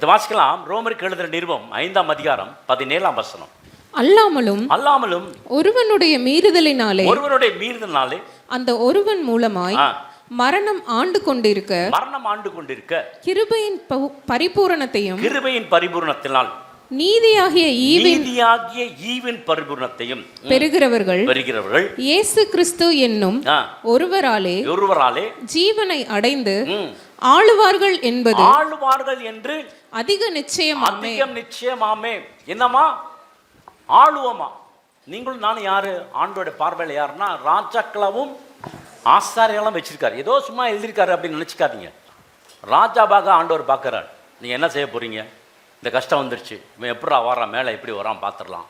வாசிக்கலாம். ரோமருக்கு எழுதுகிற நிருபம் 5ஆம் அதிகாரம் 17ஆம் வசனம். அல்லாமலும் ஒருவனுடைய மீறுதலினாலே அந்த ஒருவன் மூலமாய் மரணம் ஆண்டு கொண்டிருக்க கிருபையின் பரிபூரணத்தினால் நீதியாகிய ஈவின் பரிபூரணத்தையும் பெறுகிறவர்கள் இயேசு கிறிஸ்து என்னும் ஒருவராலே ஜீவனை அடைந்து ஆளுவார்கள் என்று அதிக நிச்சயமாமே. என்னமா ஆளுவமா? நீங்களும் நானும் யாரு? ஆண்டோட பார்வையில் யாருன்னா ராஜாக்களாவும் ஆசாரியெல்லாம் வச்சிருக்காரு. ஏதோ சும்மா எழுதியிருக்காரு அப்படின்னு நினச்சிக்காதீங்க. ராஜாவாக ஆண்டவர் பார்க்குறாரு. நீங்கள் என்ன செய்ய போகிறீங்க? இந்த கஷ்டம் வந்துருச்சு, இவன் எப்படா வரான், மேலே எப்படி வரான் பார்த்துடலாம்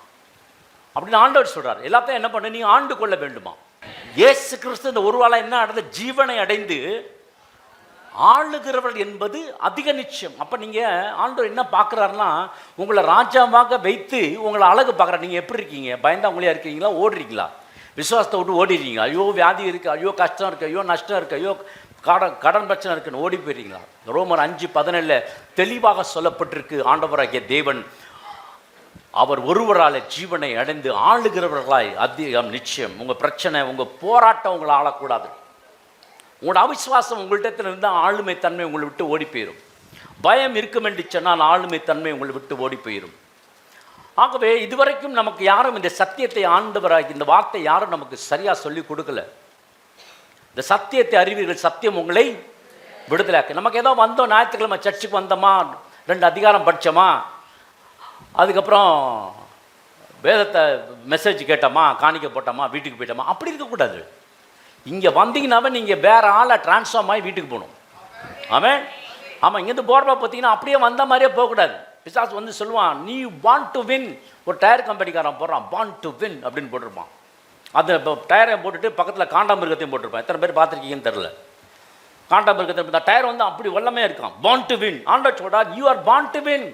அப்படின்னு ஆண்டவர் சொல்கிறார். எல்லாத்தையும் என்ன பண்ண நீங்கள் ஆண்டு கொள்ள வேண்டுமா? இயேசு கிறிஸ்து இந்த ஒரு வேளை என்ன அடைந்த ஜீவனை அடைந்து ஆளுகிறவர்கள் என்பது அதிக நிச்சயம். அப்போ நீங்கள் ஆண்டவர் என்ன பார்க்குறாருன்னா, உங்களை ராஜாவாக வைத்து உங்களை அழகு பார்க்குறாரு. நீங்கள் எப்படி இருக்கீங்க? பயந்தாங்களையாக இருக்கீங்களா? ஓடுறீங்களா? விசுவாசத்தை விட்டு ஓடிடுறீங்களா? ஐயோ வியாதி இருக்குது, ஐயோ கஷ்டம் இருக்குது, ஐயோ நஷ்டம் இருக்குது, ஐயோ கடன் பிரச்சனை இருக்குன்னு ஓடி போயிடுறீங்களா? ரோமர் 5:17 தெளிவாக சொல்லப்பட்டிருக்கு. ஆண்டவராகிய தேவன் அவர் ஒருவரால் ஜீவனை அடைந்து ஆளுகிறவர்களாய் அதிகம் நிச்சயம். உங்கள் பிரச்சனை, உங்கள் போராட்டம் உங்களை ஆளக்கூடாது. உங்களோட அவிசுவாசம் உங்கள்கிட்ட இருந்தால் ஆளுமை தன்மை உங்களை விட்டு ஓடி போயிடும். பயம் இருக்கும் என்று சொன்னால் ஆளுமை தன்மை உங்களை விட்டு ஓடி போயிடும். ஆகவே இதுவரைக்கும் நமக்கு யாரும் இந்த சத்தியத்தை ஆண்டவராகி இந்த வார்த்தை யாரும் நமக்கு சரியாக சொல்லி கொடுக்கல. இந்த சத்தியத்தை அறிவீர்கள், சத்தியம் உங்களை விடுதலையாக்கு. நமக்கு ஏதோ வந்தோம், ஞாயிற்றுக்கிழமை சர்ச்சுக்கு வந்தோமா, 2 அதிகாரம் படித்தோமா, அதுக்கப்புறம் வேதத்தை மெசேஜ் கேட்டோமா, காணிக்க போட்டோமா, வீட்டுக்கு போயிட்டோமா, அப்படி இருக்கக்கூடாது. இங்கே வந்தீங்கன்னாவே நீங்கள் வேறு ஆளை டிரான்ஸ்ஃபார்ம் ஆகி வீட்டுக்கு போகணும். ஆமாம், இங்கேருந்து போகிறப்ப பார்த்தீங்கன்னா அப்படியே வந்த மாதிரியே போகக்கூடாது. பிசாசு வந்து சொல்லுவான், நீ வாண்ட் டு வின். ஒரு டயர் கம்பெனிக்காரன் போடுறான், வாண்ட் டு வின் அப்படின்னு போட்டிருப்பான். அந்த டயரை போட்டுட்டு பக்கத்தில் காண்டாமிருகத்தையும் போட்டிருப்பான். எத்தனை பேர் பார்த்துருக்கீங்கன்னு தெரில. காண்டாமிருகத்தை டயர் வந்து அப்படி வல்லமே இருக்கான். Want to win. ஆண்டவர் சொல்றா, you are born to win,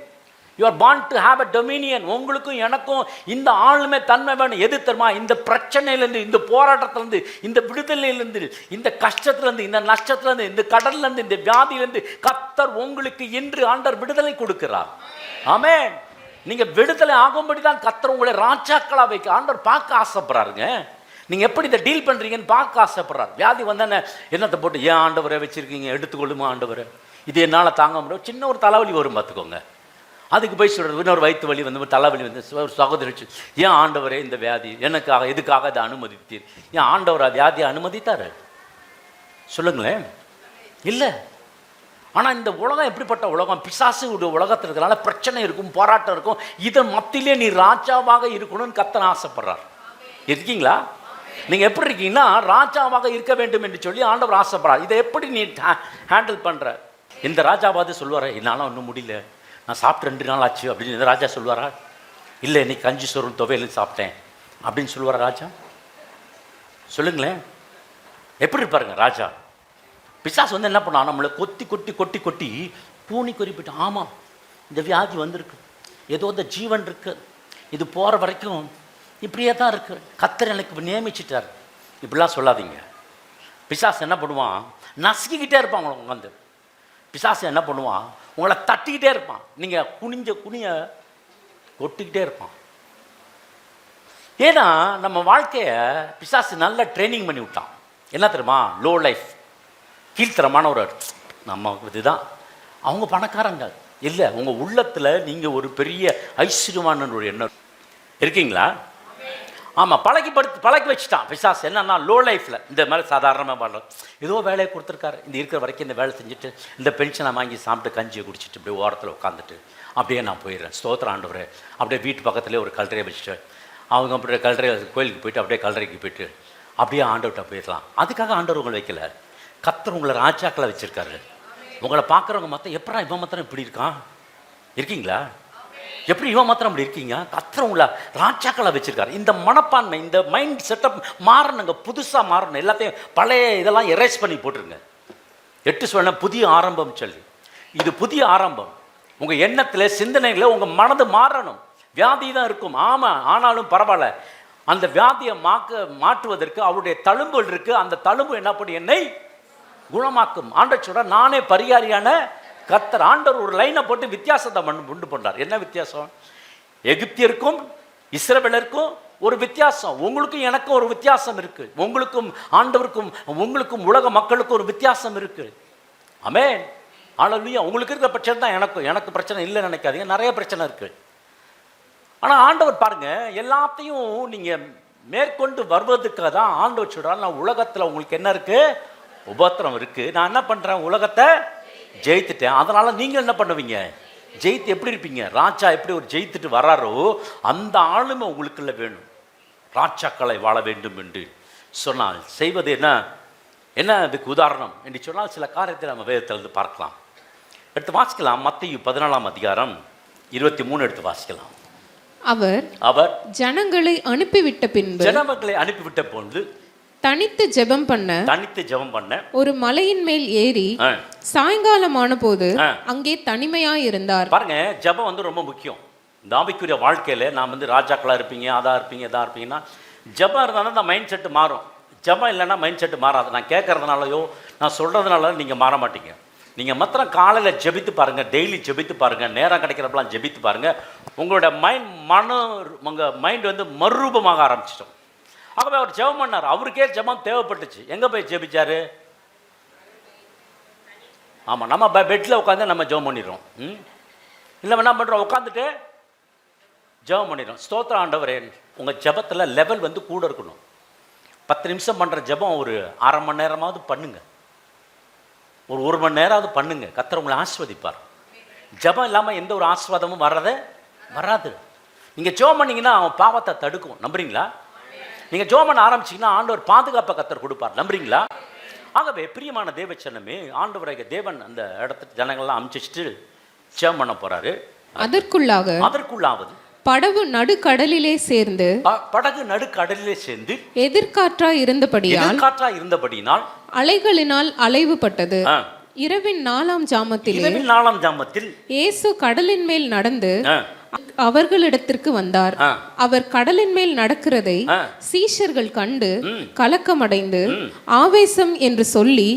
you are born to have a Dominion. உங்களுக்கும் எனக்கும் இந்த ஆளுமை தன்மை வேணும். எது தெரியுமா? இந்த பிரச்சனையிலேருந்து, இந்த போராட்டத்திலேருந்து, இந்த விடுதலையிலேருந்து, இந்த கஷ்டத்துலேருந்து, இந்த நஷ்டத்துலேருந்து, இந்த கடல்லேருந்து, இந்த வியாதியிலேருந்து கர்த்தர் உங்களுக்கு இன்று ஆண்டவர் விடுதலை கொடுக்கிறார். ஆமென். நீங்கள் விடுதலை ஆகும்படி தான் கர்த்தர் உங்களை ராஜாக்களாக வைக்க ஆண்டவர் பார்க்க ஆசைப்படுறாருங்க. நீங்கள் எப்படி இதை டீல் பண்ணுறீங்கன்னு பார்க்க ஆசைப்படுறாரு. வியாதி வந்தானே என்னத்தை போட்டு ஏன் ஆண்டவரை வச்சுருக்கீங்க, எடுத்துக்கொள்ளுமா ஆண்டவரை, இது என்னால் தாங்க முடியும். சின்ன ஒரு தலைவலி வரும் பார்த்துக்கோங்க. அதுக்கு போய் சொல்கிறது, இன்னொரு வயிற்று வலி வந்து, தலைவலி வந்து, ஒரு சகோதரி ஏன் ஆண்டவரே இந்த வியாதி எனக்காக எதுக்காக இதை அனுமதித்தீர்? ஏன் ஆண்டவரா வியாதியை அனுமதித்தார்? சொல்லுங்களேன். இல்லை. ஆனால் இந்த உலகம் எப்படிப்பட்ட உலகம்? பிசாசு உலகத்தில் இருக்கிறனால பிரச்சனை இருக்கும், போராட்டம் இருக்கும். இதன் மத்தியிலே நீ ராஜாவாக இருக்கணும்னு கர்த்தர் ஆசைப்படுறார். இருக்கீங்களா? நீங்கள் எப்படி இருக்கீங்கன்னா ராஜாவாக இருக்க வேண்டும் என்று சொல்லி ஆண்டவர் ஆசைப்படுறார். இதை எப்படி நீ ஹேண்டில் பண்ணுற? இந்த ராஜாவாவது சொல்லுவார், என்னால் ஒன்றும் முடியல, நான் சாப்பிட்டு 2 நாள் ஆச்சு அப்படின்னு இந்த ராஜா சொல்லுவாரா? இல்லை, இன்னைக்கு கஞ்சி சோறும் துவையலும் சாப்பிட்டேன் அப்படின்னு சொல்லுவாரா ராஜா? சொல்லுங்களேன். எப்படி இருப்பாருங்க ராஜா? பிசாசு வந்து என்ன பண்ணா, நம்மளை கொட்டி பூனி குறிப்பிட்டு, ஆமாம் இந்த வியாதி வந்திருக்கு, ஏதோ இந்த ஜீவன் இருக்கு, இது போகிற வரைக்கும் இப்படியே தான் இருக்குது, கர்த்தர் எனக்கு நியமிச்சிட்டார், இப்படிலாம் சொல்லாதீங்க. பிசாசு என்ன பண்ணுவான்? நசுக்கிக்கிட்டே இருப்பான் உங்களை உட்காந்து. பிசாசு என்ன பண்ணுவான்? உங்களை தட்டிக்கிட்டே இருப்பான். நீங்கள் குனிய கொட்டிக்கிட்டே இருப்பான். ஏன்னா நம்ம வாழ்க்கையை பிசாசு நல்லா ட்ரைனிங் பண்ணி விட்டான். என்ன தெரியுமா? லோ லைஃப், கீழ்த்தரமான ஒரு நம்ம இதுதான். அவங்க பணக்காரங்க இல்லை, உங்கள் உள்ளத்தில் நீங்கள் ஒரு பெரிய ஐஸ்வர்யமான ஒரு எண்ணம் இருக்கீங்களா? ஆமாம், பழக்கி வச்சுட்டான் பிசாசு. என்னன்னா லோ லைஃப்பில் இந்த மாதிரி சாதாரணமாக பண்ணுறோம். ஏதோ வேலையை கொடுத்துருக்காரு, இந்த இருக்கிற வரைக்கும் இந்த வேலை செஞ்சுட்டு இந்த பென்ஷனை வாங்கி சாப்பிட்டு கஞ்சியை குடிச்சிட்டு அப்படியே ஓரத்தில் உட்காந்துட்டு அப்படியே நான் போயிடுறேன். ஸ்தோத்திரம் ஆண்டவரே. அப்படியே வீட்டு பக்கத்துலேயே ஒரு கல்லறையை வச்சுட்டு அவங்க அப்படியே கோயிலுக்கு போயிட்டு அப்படியே கல்லறைக்கு போயிட்டு அப்படியே ஆண்டவர்கிட்ட போயிடலாம். அதுக்காக ஆண்டவர் உங்களை வைக்கல, கர்த்தர் உங்களை ராஜாக்களை வச்சுருக்காரு. உங்களை பார்க்குறவங்க மாத்திரம் எப்படா இவன் மாத்திரம் இப்படி இருக்கான்? இருக்கீங்களா? எப்படி இவன் மாத்திரம் அப்படி இருக்கீங்க? கர்த்தர் உங்களை ராஜாக்களை வச்சிருக்காரு. இந்த மனப்பான்மை, இந்த மைண்ட் செட்டப் மாறணுங்க, புதுசாக மாறணும். எல்லாத்தையும் பழைய இதெல்லாம் எரேஸ் பண்ணி போட்டுருங்க. 8 சொன்ன புதிய ஆரம்பம் சொல்லி, இது புதிய ஆரம்பம். உங்கள் எண்ணத்தில், சிந்தனைகளை உங்கள் மனது மாறணும். வியாதி தான் இருக்கும், ஆமாம், ஆனாலும் பரவாயில்ல. அந்த வியாதியை மாற்றுவதற்கு அவருடைய தழும்புகள் இருக்குது. அந்த தழும்பு என்ன பண்ணி என்னை குணமாக்கும். ஆண்டவர் சொல்ற, நானே பரிகாரியான கர்த்தர் ஆண்டவர் ஒரு லைனை போட்டு வித்தியாசத்தை உண்டு பண்றார். என்ன வித்தியாசம்? எகிப்தியருக்கும் இஸ்ரவேலருக்கும் ஒரு வித்தியாசம், உங்களுக்கும் எனக்கும் ஒரு வித்தியாசம் இருக்கு, உங்களுக்கும் ஆண்டவருக்கும் உங்களுக்கும் உலக மக்களுக்கும் ஒரு வித்தியாசம் இருக்கு. ஆமென், ஹல்லேலூயா. உங்களுக்கு இருக்கிற பிரச்சனை தான் எனக்கு பிரச்சனை இல்லைன்னு நினைக்காதீங்க, நிறைய பிரச்சனை இருக்கு. ஆனால் ஆண்டவர் பாருங்க, எல்லாத்தையும் நீங்க மேற்கொண்டு வருவதுக்காக தான் ஆண்டவர் சொல்றார், நான் உலகத்தில் உங்களுக்கு என்ன இருக்கு? உபத்திரம் இருக்கு. நான் என்ன பண்றேன்? உலகத்தை ஜெயித்துட்டேன். அதனால நீங்க என்ன பண்ணுவீங்க? ஜெயித்து எப்படி இருப்பீங்க? ராஜா எப்படி ஒரு ஜெயித்துட்டு வராரோ அந்த ஆளுமை உங்களுக்குள்ள வேணும். ராஜாக்களை வாழ வேண்டும் என்று சொன்னால் செய்வது என்ன? என்ன அதுக்கு உதாரணம் என்று சொன்னால் சில காரியத்தை நம்ம வேதத்திலிருந்து பார்க்கலாம். எடுத்து வாசிக்கலாம். மத்தேயு 14ஆம் அதிகாரம் 23 எடுத்து வாசிக்கலாம். அவர் ஜனங்களை அனுப்பிவிட்ட பொழுது தனித்து ஜெபம் பண்ண ஒரு மலையின் மேல் ஏறி சாயங்காலமான போது அங்கே தனிமையாய் இருந்தார். பாருங்க, ஜெபம் வந்து ரொம்ப முக்கியம். இந்த ஆவிக்குரிய வாழ்க்கையில நான் வந்து ராஜாக்களா இருப்பீங்க, அதா இருப்பீங்க, இதா இருப்பீங்கன்னா ஜெபம் இருந்தாலும் அந்த மைண்ட் செட்டு மாறும். ஜெபம் இல்லைன்னா மைண்ட் செட்டு மாறாது. நான் கேட்கறதுனாலயோ நான் சொல்றதுனால நீங்க மாற மாட்டீங்க. நீங்க மாத்திரம் காலையில் ஜெபித்து பாருங்க, டெய்லி ஜெபித்து பாருங்க, நேரம் கிடைக்கிறப்பெல்லாம் ஜெபித்து பாருங்க, உங்களோட உங்க மைண்ட் வந்து மறுரூபமாக ஆரம்பிச்சிட்டோம். ஆகவே அவர் ஜெபம் பண்ணார். அவருக்கே ஜெபம் தேவைப்பட்டுச்சு. எங்க போய் ஜெபிச்சாரு? ஆமா, நம்ம பெட்ல உட்காந்து நம்ம ஜெபம் பண்ணிடுறோம். இல்லை என்ன பண்றோம்? உட்காந்துட்டு ஜெபம் பண்ணிடுறோம். ஸ்தோத்திர ஆண்டவரே. உங்க ஜெபத்துல லெவல் வந்து கூட இருக்கணும். 10 நிமிஷம் பண்ற ஜெபம் ஒரு அரை மணி நேரமாவது பண்ணுங்க, ஒரு 1 மணி நேரமாவது பண்ணுங்க. கர்த்தர் உங்களை ஆசீர்வதிப்பார். ஜெபம் இல்லாமல் எந்த ஒரு ஆசீர்வாதமும் வராது. நீங்க ஜெபம் பண்ணீங்கன்னா அவன் பாவத்தை தடுக்கும். நம்புறீங்களா? நீங்க ஜெபம் பண்ண ஆரம்பிச்சீங்கன்னா ஆண்டவர் பாதுகாப்பை கர்த்தர் கொடுப்பார். நம்புறீங்களா? ஆகவே பிரியமான தேவச்சனமே, ஆண்டவராகிய தேவன் அந்த இடத்துக்கு ஜனங்கள்லாம் அனுப்பிச்சிட்டு ஜெபம் பண்ண போறாரு. அதற்குள்ளாவது படகு நடுக்கடலிலே சேர்ந்து எதிர்காற்றாய் இருந்தபடியால் அலைகளினால் அலைவுபட்டது. இரவின் 4ஆம் ஜாமத்தில் இயேசு கடலின் மேல் நடந்து அவர்களிடத்திற்கு வந்தார். அவர் கடலின் மேல் நடக்கிறதை சீஷர்கள் கண்டு கலக்கமடைந்து ஆவேசம் என்று சொல்லி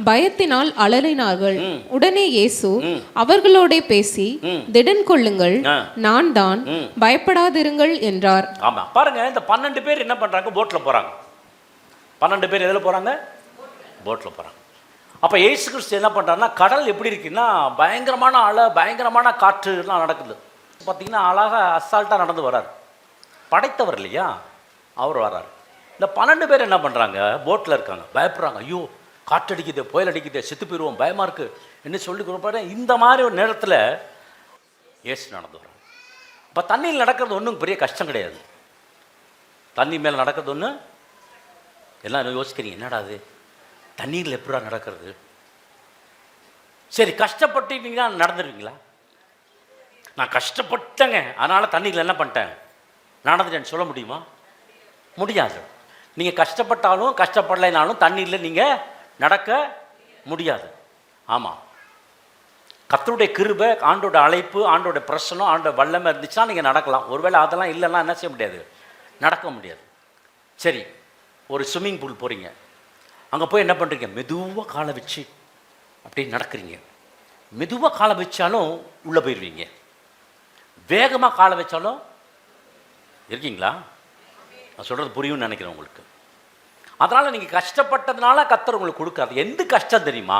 பயத்தினால் அலறினார்கள். உடனே இயேசு அவர்களோட பேசி, திடன் கொள்ளுங்கள், நான் தான், பயப்படாதிருங்கள் என்றார். ஆமா, பாருங்க, இந்த 12 பேர் என்ன பண்றாங்க? போட்ல போறாங்க. 12 பேர் எதுல போறாங்க? போட்ல போறாங்க. அப்ப இயேசு கிறிஸ்து என்ன பண்றாருன்னா, கடல் எப்படி இருக்குன்னா பயங்கரமான அலை, பயங்கரமான காற்று எல்லாம் நடக்குது. பார்த்தீங்கன்னா அழகாக அசால்ட்டாக நடந்து வர்றார். படைத்தவர் இல்லையா, அவர் வர்றார். இந்த 12 பேர் என்ன பண்ணுறாங்க? போட்டில் இருக்காங்க, பயப்படுறாங்க. ஐயோ, காற்றடிக்குது, புயல் அடிக்குது, செத்து போயிடுவோம், பயமாக இருக்குது என்ன சொல்லி கொடுப்பாரு. இந்த மாதிரி ஒரு நேரத்தில் ஏசு நடந்து வர்றாங்க. இப்போ தண்ணியில் நடக்கிறது ஒன்றும் பெரிய கஷ்டம் கிடையாது. தண்ணி மேலே நடக்கிறது ஒன்று, எல்லாம் யோசிக்கிறீங்க, என்னடா அது தண்ணீரில் எப்படா நடக்கிறது? சரி, கஷ்டப்பட்டுட்டீங்கன்னா நடந்துருவீங்களா? நான் கஷ்டப்பட்டேங்க, அதனால் தண்ணியில் என்ன பண்ணிட்டேன், நடந்துட்டேன்னு சொல்ல முடியுமா? முடியாது. நீங்கள் கஷ்டப்பட்டாலும் கஷ்டப்படலைனாலும் தண்ணியில் நீங்கள் நடக்க முடியாது. ஆமாம், கர்த்தருடைய கிருபை, ஆண்டோட அழைப்பு, ஆண்டோட பிரசனம், ஆண்டோட வல்லமை இருந்துச்சுன்னா நீங்கள் நடக்கலாம். ஒருவேளை அதெல்லாம் இல்லைன்னா என்ன செய்ய முடியாது, நடக்க முடியாது. சரி, ஒரு ஸ்விம்மிங் பூல் போகிறீங்க, அங்கே போய் என்ன பண்ணுறீங்க? மெதுவாக காலை வச்சு அப்படி நடக்கிறீங்க. மெதுவாக காலை வச்சாலும் உள்ளே போயிடுவீங்க, வேகமாக காலை வச்சாலும் இருக்கீங்களா? நான் சொல்கிறது புரியும்னு நினைக்கிறேன் உங்களுக்கு. அதனால் நீங்கள் கஷ்டப்பட்டதுனால கர்த்தர் உங்களுக்கு கொடுக்காது. எந்த கஷ்டம் தெரியுமா?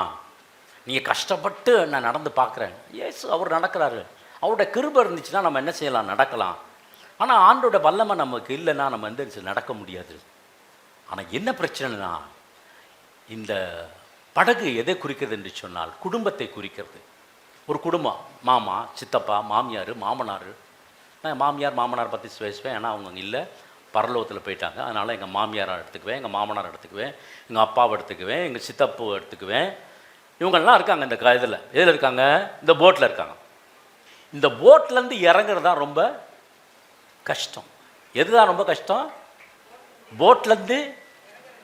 நீங்கள் கஷ்டப்பட்டு நான் நடந்து பார்க்குறேன், ஏசு அவர் நடக்கிறாரு, அவருடைய கிருபை இருந்துச்சுன்னா நம்ம என்ன செய்யலாம், நடக்கலாம். ஆனால் ஆண்டோட வல்லமை நமக்கு இல்லைன்னா நம்ம எந்த நடக்க முடியாது. ஆனால் என்ன பிரச்சனைனா, இந்த படகு எதை குறிக்கிறது என்று சொன்னால் குடும்பத்தை குறிக்கிறது. ஒரு குடும்பம், மாமா, சித்தப்பா, மாமியார், மாமனார். நான் மாமியார் மாமனார் பற்றி பேசுவேன், ஏன்னா அவங்க இல்லை, பரலோகத்தில் போயிட்டாங்க. அதனால் எங்கள் மாமியாரை எடுத்துக்குவேன், எங்கள் மாமனார் எடுத்துக்குவேன், எங்கள் அப்பாவை எடுத்துக்குவேன், எங்கள் சித்தப்பூவை எடுத்துக்குவேன். இவங்கெல்லாம் இருக்காங்க இந்த இதில். எதில் இருக்காங்க? இந்த போட்டில் இருக்காங்க. இந்த போட்லேருந்து இறங்குறது தான் ரொம்ப கஷ்டம். எதுதான் ரொம்ப கஷ்டம்? போட்லேருந்து.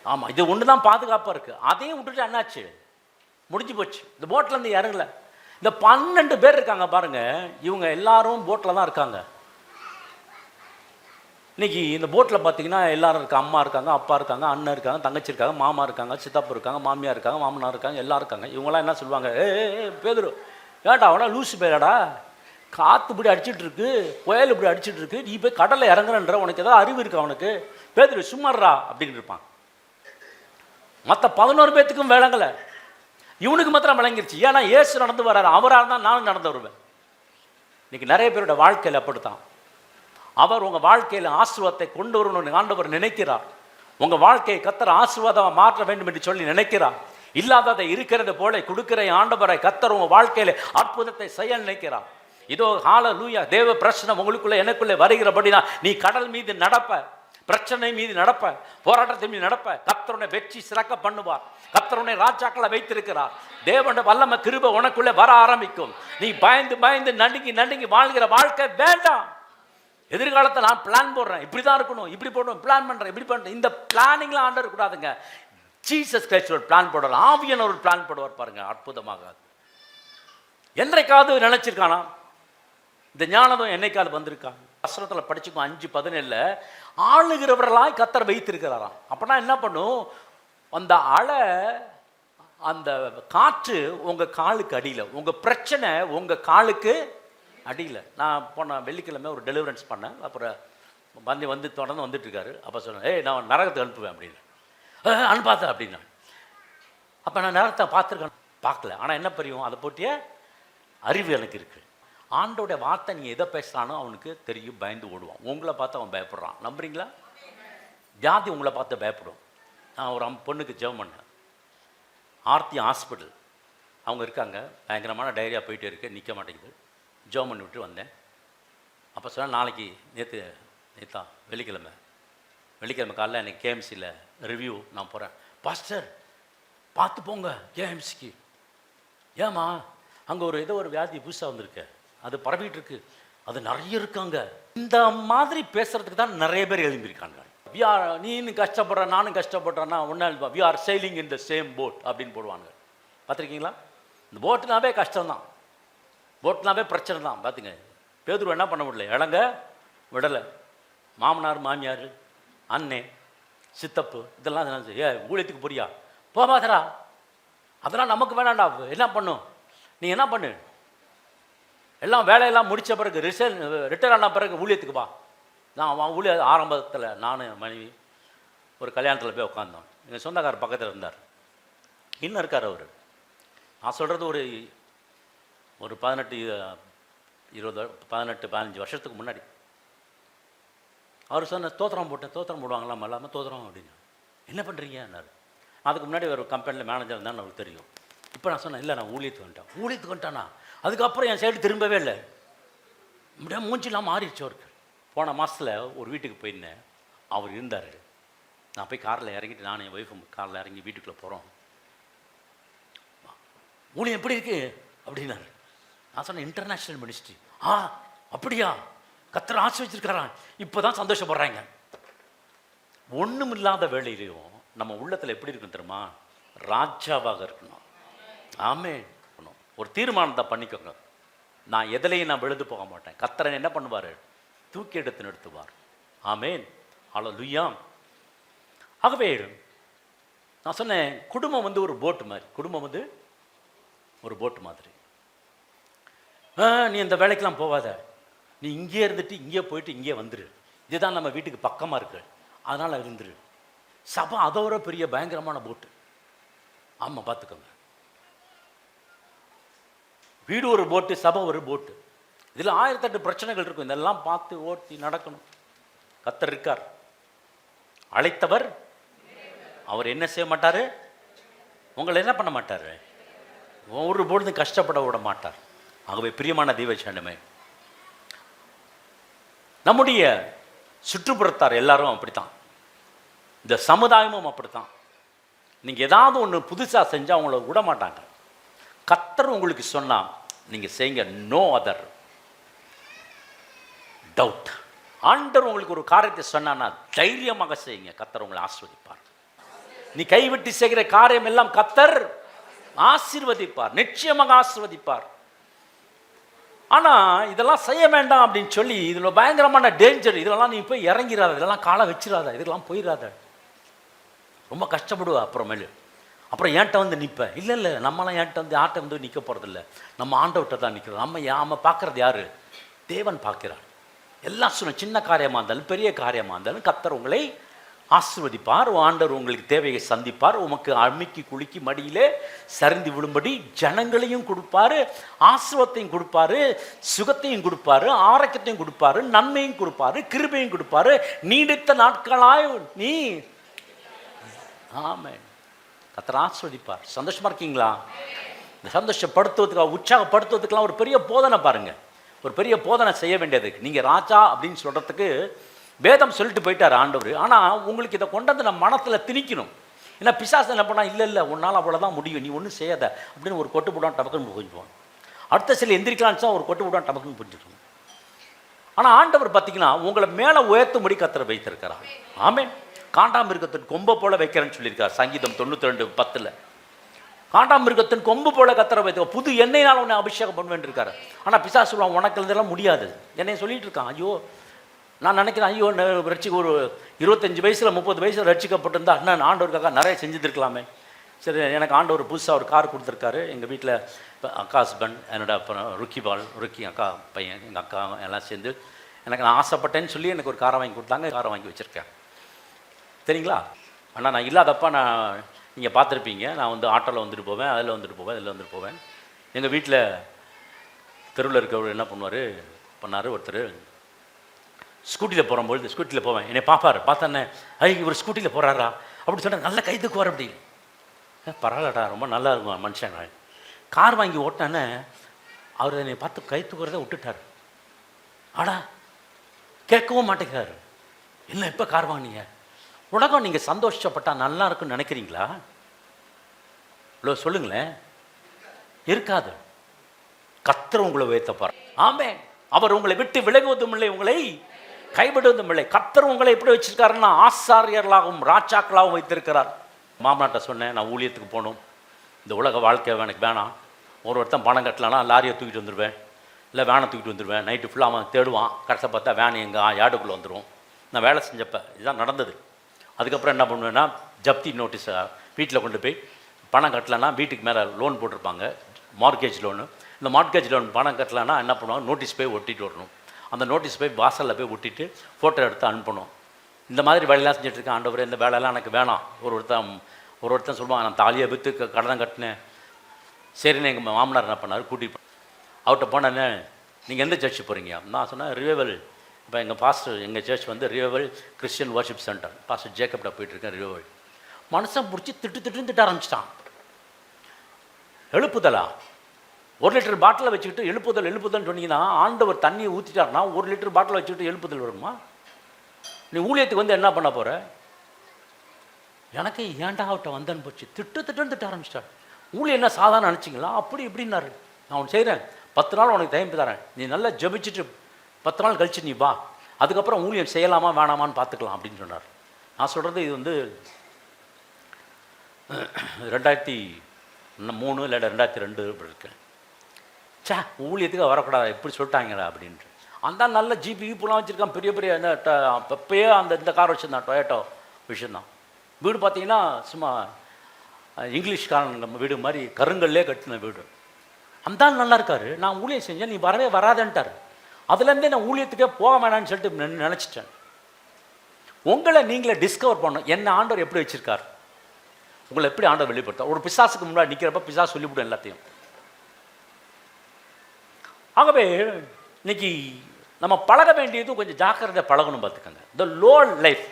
ஆமாம், இது ஒன்று தான் பாதுகாப்பாக இருக்குது. அதையும் விட்டுட்டு என்னாச்சு, முடிஞ்சு போச்சு. இந்த போட்லேருந்து இறங்கல. இந்த 12 பேர் இருக்காங்க பாருங்கள், இவங்க எல்லாரும் போட்டில் தான் இருக்காங்க. இன்றைக்கி இந்த போட்டில் பார்த்தீங்கன்னா எல்லோரும் இருக்காங்க. அம்மா இருக்காங்க, அப்பா இருக்காங்க, அண்ணன் இருக்காங்க, தங்கச்சி இருக்காங்க, மாமா இருக்காங்க, சித்தப்பா இருக்காங்க, மாமியார் இருக்காங்க, மாமனார் இருக்காங்க, எல்லாம் இருக்காங்க. இவங்களாம் என்ன சொல்லுவாங்க, பேதுரு ஏன்டா அவனா லூசு பேரடா, காற்று இப்படி அடிச்சுட்டு இருக்கு, புயல் இப்படி அடிச்சுட்டு இருக்கு, நீ போய் கடலில் இறங்குறன்ற, உனக்கு ஏதாவது அறிவு இருக்கு அவனுக்கு? பேதுரு சும்மாறா அப்படின்னு இருப்பான். மற்ற 11 பேத்துக்கும் விளங்கலை, இவனுக்கு மாத்திரம் விளங்கிருச்சு. ஏன்னா இயேசு நடந்து வர்றாரு, அவராக தான் நானும் நடந்து வருவேன். இன்னைக்கு நிறைய பேரோட வாழ்க்கையில் அப்படித்தான். அவர் உங்கள் வாழ்க்கையில் ஆசீர்வாதத்தை கொண்டு வரணும்னு ஆண்டவர் நினைக்கிறார். உங்கள் வாழ்க்கையை கர்த்தர் ஆசீர்வாதமாக மாற்ற வேண்டும் என்று சொல்லி நினைக்கிறார். இல்லாததை இருக்கிறது போல கொடுக்கிற ஆண்டவரை கர்த்தர் உங்கள் வாழ்க்கையில் அற்புதத்தை செய்ய நினைக்கிறார். இதோ ஹல்லேலூயா, தேவ பிரச்சனை உங்களுக்குள்ளே எனக்குள்ளே வருகிறபடினா நீ கடல் மீது நடப்ப, பிரச்சனை மீது நடப்ப, போராட்டத்தின் மீது நடப்ப, கர்த்தருடைய வெற்றி சிறக்க பண்ணுவார். கர்த்தருடைய ராஜாக்களை வைத்திருக்கிறார். தேவனுடைய வல்லமை கிருபை உனக்குள்ளே வர ஆரம்பிக்கும். நீ பயந்து பயந்து நடுங்கி நடுங்கி வாழ்கிற வாழ்க்கை வேண்டாம். எதிர்காலத்தை நான் பிளான் போடுறேன், இப்படி தான் இருக்கணும், இப்படி போடணும், பிளான் பண்ணுறேன், இப்படி பண்ணுறேன். இந்த பிளானிங்லாம் ஆண்டவர் கூடாதுங்க. ஜீசஸ் கிரைஸ்ட் ஒரு பிளான் போடலாம், ஆவியான ஒரு பிளான் போடுவார் பாருங்க, அற்புதமாக. என்றைக்காவது நினைச்சிருக்கானா? இந்த ஞானதும் என்னைக்காவது வந்திருக்கா? வசனத்தில் படிச்சுக்கோ 5:17 ஆளுகிறவர்களாய் கர்த்தர் வைத்திருக்கிறாராம். அப்படின்னா என்ன பண்ணும்? அந்த அலை, அந்த காற்று உங்கள் காலுக்கு அடியில், உங்கள் பிரச்சனை உங்கள் காலுக்கு அடியில். நான் போன வெள்ளிக்கிழமை ஒரு டெலிவரன்ஸ் பண்ணேன். அப்புறம் வந்து தொடர்ந்து வந்துட்டு இருக்காரு. அப்போ சொன்னேன், ஏய் நான் நரகத்தை அனுப்புவேன் அப்படின்னு. அனுப்பாத அப்படின்னா. அப்போ நான் நரகத்தை பார்த்துருக்கேன், பார்க்கல. ஆனால் என்ன புரியும், அதை போட்டிய அறிவு எனக்கு இருக்குது. ஆண்டோடைய வார்த்தை நீங்கள் எதை பேசுகிறானோ அவனுக்கு தெரியும், பயந்து ஓடுவான். உங்களை பார்த்து அவன் பயப்படுறான். நம்புறீங்களா? ஜாதி உங்களை பார்த்து பயப்படும். நான் ஒரு பொண்ணுக்கு ஜெபம் பண்ணேன், ஆர்த்தி ஹாஸ்பிட்டல் அவங்க இருக்காங்க, பயங்கரமான டைரியா போயிட்டே இருக்கு, நிற்க மாட்டேங்குது. ஜெபம் பண்ணி விட்டு வந்தேன். அப்போ சொன்னால் நாளைக்கு நேற்றா வெள்ளிக்கிழமை காலையில் எனக்கு கேஎம்சியில் ரிவ்யூ நான் போகிறேன். பாஸ்டர் பார்த்து போங்க கேஎம்சிக்கு. ஏம்மா? அங்கே ஏதோ ஒரு வியாதி புதுசாக வந்திருக்கு, அது பரவிட்டு இருக்கு, அது நிறைய இருக்காங்க. இந்த மாதிரி பேசுறதுக்கு தான் நிறைய பேர் எழுந்திருக்காங்க. நீனு கஷ்டப்படுற நானும் கஷ்டப்படுறேன்னா ஒன்றா we are sailing in the same boat அப்படின்னு போடுவாங்க. பார்த்துருக்கீங்களா? இந்த போட்டுனாவே கஷ்டம்தான், போட்டுனாவே பிரச்சனை தான். பார்த்துங்க, பேதுரு என்ன பண்ண முடியல, இளங்க விடலை. மாமனார் மாமியார் அண்ணே சித்தப்பு இதெல்லாம் ஊழியத்துக்கு போறியா, போகாதரா, அதெல்லாம் நமக்கு வேணாண்டா. என்ன பண்ணும், நீ என்ன பண்ணு, எல்லாம் வேலையெல்லாம் முடித்த பிறகு ரிட்டையர் ஆன பிறகு ஊழியத்துக்கு வா. நான் ஊழிய ஆரம்பத்தில் நான் மனைவி ஒரு கல்யாணத்தில் போய் உட்காந்தோம். எங்கள் சொந்தக்காரர் பக்கத்தில் இருந்தார், இன்னும் இருக்கார் அவர். நான் சொல்கிறது ஒரு 18-15 வருஷத்துக்கு முன்னாடி. அவர் சொன்ன தோத்திரம் போடுவாங்களாம் இல்லாமல் தோத்திரம் அப்படின்னு. என்ன பண்ணுறீங்கன்னாரு. அதுக்கு முன்னாடி ஒரு கம்பெனியில் மேனேஜர் இருந்தான்னு அவருக்கு தெரியும். இப்போ நான் சொன்னேன், இல்லை நான் ஊழியத்துக்கு வந்துட்டானா. அதுக்கப்புறம் என் சைடு திரும்பவே இல்லை, இப்படியே மூஞ்சிலாம் மாறிடுச்சு அவருக்கு. போன மாதத்தில் ஒரு வீட்டுக்கு போயிருந்தேன், அவர் இருந்தார். நான் போய் காரில் இறங்கிட்டு, நானும் என் ஒய்ஃபும் காரில் இறங்கி வீட்டுக்குள்ளே போகிறோம். ஊழியம் எப்படி இருக்கு அப்படின்னாரு. நான் சொன்னேன், இன்டர்நேஷ்னல் மினிஸ்ட்ரி. அப்படியா, கர்த்தர் ஆசீர்வதிச்சிருக்காராம், இப்போ தான் சந்தோஷப்படுறாங்க. ஒன்றும் இல்லாத வேலையிலையும் நம்ம உள்ளத்தில் எப்படி இருக்குன்னு தெரியுமா? ராஜாவாக இருக்கணும். ஆமென். ஒரு தீர்மானத்தை பண்ணிக்கோங்க, நான் எதிலையும் நான் விழுந்து போக மாட்டேன். கர்த்தர் என்ன பண்ணுவார்? தூக்கி எடுத்து நிறுத்துவார். ஆமென். ஹல்லேலூயா. ஆகவே நான் சொன்னேன், குடும்பம் ஒரு போட்டு மாதிரி. குடும்பம் ஒரு போட்டு மாதிரி. நீ இந்த வேலைக்கெல்லாம் போகாத, நீ இங்கே இருந்துட்டு இங்கே போயிட்டு இங்கே வந்துரு, இதுதான் நம்ம வீட்டுக்கு பக்கமாக இருக்கு, அதனால் இருந்துரு. சபை அதோட பெரிய பயங்கரமான போட்டு. ஆமாம், பார்த்துக்கோங்க. வீடு ஒரு போட்டு, சபை ஒரு போட்டு. இதில் 1008 பிரச்சனைகள் இருக்கும். இதெல்லாம் பார்த்து ஓட்டி நடக்கணும். கர்த்தர் இருக்கார், அழைத்தவர். அவர் என்ன செய்ய மாட்டார்? உங்களை என்ன பண்ண மாட்டார்? ஒரு பொழுது கஷ்டப்பட விட மாட்டார். ஆகவே பிரியமான தெய்வச்சனமே, நம்முடைய சுற்றுப்புறத்தார் எல்லாரும் அப்படித்தான், இந்த சமுதாயமும் அப்படித்தான். நீங்கள் ஏதாவது ஒன்று புதுசாக செஞ்சால் அவங்கள விட மாட்டாங்க. கர்த்தர் உங்களுக்கு சொன்னால் நீங்கள் செய்யுங்க, நோ அதர் டவுட். ஆண்டவர் உங்களுக்கு ஒரு காரியத்தை சொன்னா தைரியமாக செய்யுங்க, கர்த்தர் உங்களை ஆசீர்வதிப்பார். நீ கைவிட்டு செய்கிற காரியம் எல்லாம் கர்த்தர் ஆசீர்வதிப்பார், நிச்சயமாக ஆசீர்வதிப்பார். ஆனால் இதெல்லாம் செய்ய வேண்டாம் அப்படின்னு சொல்லி, இதில் பயங்கரமான டேஞ்சர், இதெல்லாம் நீ போய் இறங்கிறாத, இதெல்லாம் காலை வச்சிடாத, இதெல்லாம் போயிடாத, ரொம்ப கஷ்டப்படுவா அப்புறமேலு. அப்புறம் ஏன்ட்ட வந்து நிற்பேன். இல்லை நம்மளாம் ஏன்ட்ட வந்து ஆட்டை வந்து நிற்க போகிறதில்ல, நம்ம ஆண்டவர்கிட்ட தான் நிற்கிறோம். நம்ம பார்க்குறது யார்? தேவன் பார்க்கிறார். எல்லாம் சொன்ன சின்ன காரியமாக இருந்தாலும் பெரிய காரியமாக இருந்தாலும் கர்த்தர் உங்களை ஆசீர்வதிப்பார். ஆண்டவர் உங்களுக்கு தேவையை சந்திப்பார். உமக்கு அமிக்கி குலுக்கி மடியிலே சரிந்து விழும்படி ஜனங்களையும் கொடுப்பாரு, ஆசீர்வாதத்தையும் கொடுப்பாரு, சுகத்தையும் கொடுப்பாரு, ஆரோக்கியத்தையும் கொடுப்பாரு, நன்மையும் கொடுப்பாரு, கிருபையும் கொடுப்பாரு. நீடித்த நாட்களாய் நீ ஆமென். கர்த்தர் ஆசீர்வதிப்பார். சந்தோஷமா இருக்கீங்களா? இந்த சந்தோஷப்படுத்துவதுக்காக உற்சாகப்படுத்துவதுக்கெல்லாம் ஒரு பெரிய போதனை பாருங்க, ஒரு பெரிய போதனை செய்ய வேண்டியது. நீங்கள் ராஜா அப்படின்னு சொல்கிறதுக்கு வேதம் சொல்லிட்டு போயிட்டார் ஆண்டவர். ஆனால் உங்களுக்கு இதை கொண்டாந்து நம்ம மனத்தில் திணிக்கணும். ஏன்னா பிசாசு என்ன பண்ணால் இல்லை உன்னால் அவ்வளோதான் முடியும், நீ ஒன்றும் செய்யாத அப்படின்னு ஒரு கொட்டு போடான் டபக்குன்னு புரிஞ்சுவோம். அடுத்த சில எந்திரிக்கலான்னு ஒரு கொட்டு போடான் டபக்குன்னு புரிஞ்சுக்கணும். ஆனால் ஆண்டவர் பார்த்தீங்கன்னா உங்களை மேலே உயர்த்தும்படி கர்த்தர் வைத்திருக்கிறார். ஆமென். காண்டாமிருகத்தின் கொம்பை போல வைக்கிறேன்னு சொல்லியிருக்கார் சங்கீதம் 92:10. காண்டாமிருகத்தின் கொம்பு போல கர்த்தரை வைத்து புது எண்ணெயினால் உன்னை அபிஷேகம் பண்ணுவேன் இருக்காரு. ஆனால் பிசாசு சொல்லுவான் உனக்கு இதெல்லாம் முடியாது என்னை சொல்லிட்டு இருக்கான். ஐயோ நான் நினைக்கிறேன், ஐயோ ரட்சிக்க ஒரு 25 வயசில் 30 வயசில் ரட்சிக்கப்பட்டிருந்தா நான் ஆண்டவருக்காக நிறைய செஞ்சுருக்கலாமே. சரி, எனக்கு ஆண்டவர் புதுசாக ஒரு கார் கொடுத்துருக்காரு. எங்கள் வீட்டில் அக்கா ஹஸ்பண்ட், என்னோட அப்புறம் ருக்கி அக்கா பையன், எங்கள் அக்கா எல்லாம் சேர்ந்து எனக்கு நான் ஆசைப்பட்டேன்னு சொல்லி எனக்கு ஒரு காரை வாங்கி கொடுத்தாங்க. காரை வாங்கி வச்சுருக்கேன் சரிங்களா. ஆனால் நான் இல்லாதப்பா நீங்கள் பார்த்துருப்பீங்க, நான் வந்து ஆட்டோவில் வந்துட்டு போவேன், அதில் வந்துட்டு போவேன், இதில் வந்துட்டு போவேன். எங்கள் வீட்டில் தெருவில் இருக்கிறவர் என்ன பண்ணார், ஒருத்தர் ஸ்கூட்டியில் போகும்பொழுது ஸ்கூட்டியில் போவேன், என்னை பார்த்தேன்னே இவர் ஸ்கூட்டியில் போகிறாரா அப்படி சொன்னால் நல்ல கை தூக்குவார். அப்படி பரவாயில்லடா ரொம்ப நல்லா இருக்கும் மனுஷன். கார் வாங்கி ஓட்டினானே அவர் என்னை பார்த்து கை தூக்குறதை விட்டுட்டார். ஆடா கேட்கவும் மாட்டேங்கிறாரு. இல்லை எப்போ கார் வாங்கினீங்க? உலகம் நீங்கள் சந்தோஷப்பட்டா நல்லா இருக்குன்னு நினைக்கிறீங்களா? இவ்வளோ சொல்லுங்களேன். இருக்காது. கர்த்தர் உங்களை உயர்த்தப்பார். ஆமென். அவர் உங்களை விட்டு விலகுவதும் இல்லை, உங்களை கைவிடுவதும் இல்லை. கர்த்தர் உங்களை எப்படி வச்சிருக்காருன்னா ஆசாரியர்களாகவும் ராஜாக்களாகவும் வைத்திருக்கிறார். மாமனாட்ட சொன்னேன், நான் ஊழியத்துக்கு போகணும், இந்த உலக வாழ்க்கை எனக்கு வேணாம். ஒருத்தன் பணம் கட்டலான்னா லாரியை தூக்கிட்டு வந்துடுவேன், இல்லை வேனை தூக்கிட்டு வந்துடுவேன். நைட்டு ஃபுல்லாக அவன் தேடுவான், கடைசியாக பார்த்தா வேன் எங்கள் யார்டுக்குள்ளே வந்துடும். நான் வேலை செஞ்சப்போ இதுதான் நடந்தது. அதுக்கப்புறம் என்ன பண்ணுவேன்னா ஜப்தி நோட்டீஸை வீட்டில் கொண்டு போய் பணம் கட்டலைன்னா வீட்டுக்கு மேலே லோன் போட்டிருப்பாங்க, மார்கேஜ் லோனு. இந்த மார்கேஜ் லோன் பணம் கட்டலைன்னா என்ன பண்ணுவாங்க, நோட்டீஸ் போய் ஒட்டிட்டு வரணும். அந்த நோட்டீஸ் போய் வாசலில் போய் ஒட்டிட்டு ஃபோட்டோ எடுத்து அனுப்பணும். இந்த மாதிரி வேலையெல்லாம் செஞ்சுட்ருக்கேன். ஆண்டவரே இந்த வேலையெல்லாம் எனக்கு வேணாம். ஒருத்தன் சொல்லுவாங்க, நான் தாலியை விற்று கடன் கட்டினேன். சரின்னு எங்கள் மாமனார் என்ன பண்ணார், கூட்டிகிட்டு அவர்கிட்ட போனேன்னு நீங்கள் எந்த சர்ச்சு போகிறீங்க? நான் சொன்னேன் ரிவைவல். இப்போ எங்கள் பாஸ்டர், எங்கள் சர்ச் வந்து revival Christian worship centre, pastor ஜேக்கப்ட போயிட்டுருக்கேன். ரிவைவல் மனுஷன் பிடிச்சி திட்டு ஆரம்பிச்சிட்டான். எழுப்புதலா? 1 லிட்டர் பாட்டிலை வச்சுக்கிட்டு எழுப்புதல்னு சொன்னீங்கன்னா ஆண்டவர் தண்ணியை ஊற்றிட்டாருன்னா 1 லிட்டர் பாட்டில் வச்சுக்கிட்டு எழுப்புதல் வருமா? நீ ஊழியத்துக்கு வந்து என்ன பண்ண போகிற? எனக்கு ஏன்டா அவட்ட வந்தேன்னு போச்சு. திட்டு ஆரம்பிச்சிட்டார். ஊழியம் என்ன சாதாரண நினச்சிங்களா? அப்படி இப்படின்னாரு. நான் ஒன்று செய்கிறேன், 10 நாள் உனக்கு டைம் தரேன், நீ நல்லா ஜெபிச்சுட்டு 10 நாள் கழிச்சு நீ வா, அதுக்கப்புறம் ஊழியம் செய்யலாமா வேணாமான்னு பார்த்துக்கலாம் அப்படின்னு சொன்னார். நான் சொல்கிறது இது வந்து 2003 இல்லை 2002 இருக்கேன். ஊழியத்துக்கு வரக்கூடாது எப்படி சொல்லிட்டாங்களா அப்படின்ட்டு. அந்த நல்ல ஜிபிலாம் வச்சுருக்கான், பெரிய பெரிய அப்பயே இந்த கார் வச்சுருந்தான், டொயோட்டோ விஷயந்தான். வீடு பார்த்தீங்கன்னா சும்மா இங்கிலீஷ்காரன் நம்ம வீடு மாதிரி கருங்கல்லே கட்டின வீடு. அந்த நல்லா இருக்காரு. நான் ஊழியம் செஞ்சேன், நீ வரவே வராதேன்ட்டார். அதுலேருந்தே நான் ஊழியத்துக்கே போக வேணான்னு சொல்லிட்டு நினச்சிட்டேன். உங்களை நீங்களே டிஸ்கவர் பண்ணணும், என்ன ஆண்டவர் எப்படி வச்சுருக்கார், உங்களை எப்படி ஆண்டவர் வெளிப்படுத்த. ஒரு பிசாசுக்கு முன்னாடி நிற்கிறப்ப பிசாசு சொல்லிவிடும் எல்லாத்தையும். ஆகவே இன்னைக்கு நம்ம பழக வேண்டியதும் கொஞ்சம் ஜாக்கிரதையாக பழகணும். பார்த்துக்கோங்க, இந்த லோ லைஃப்,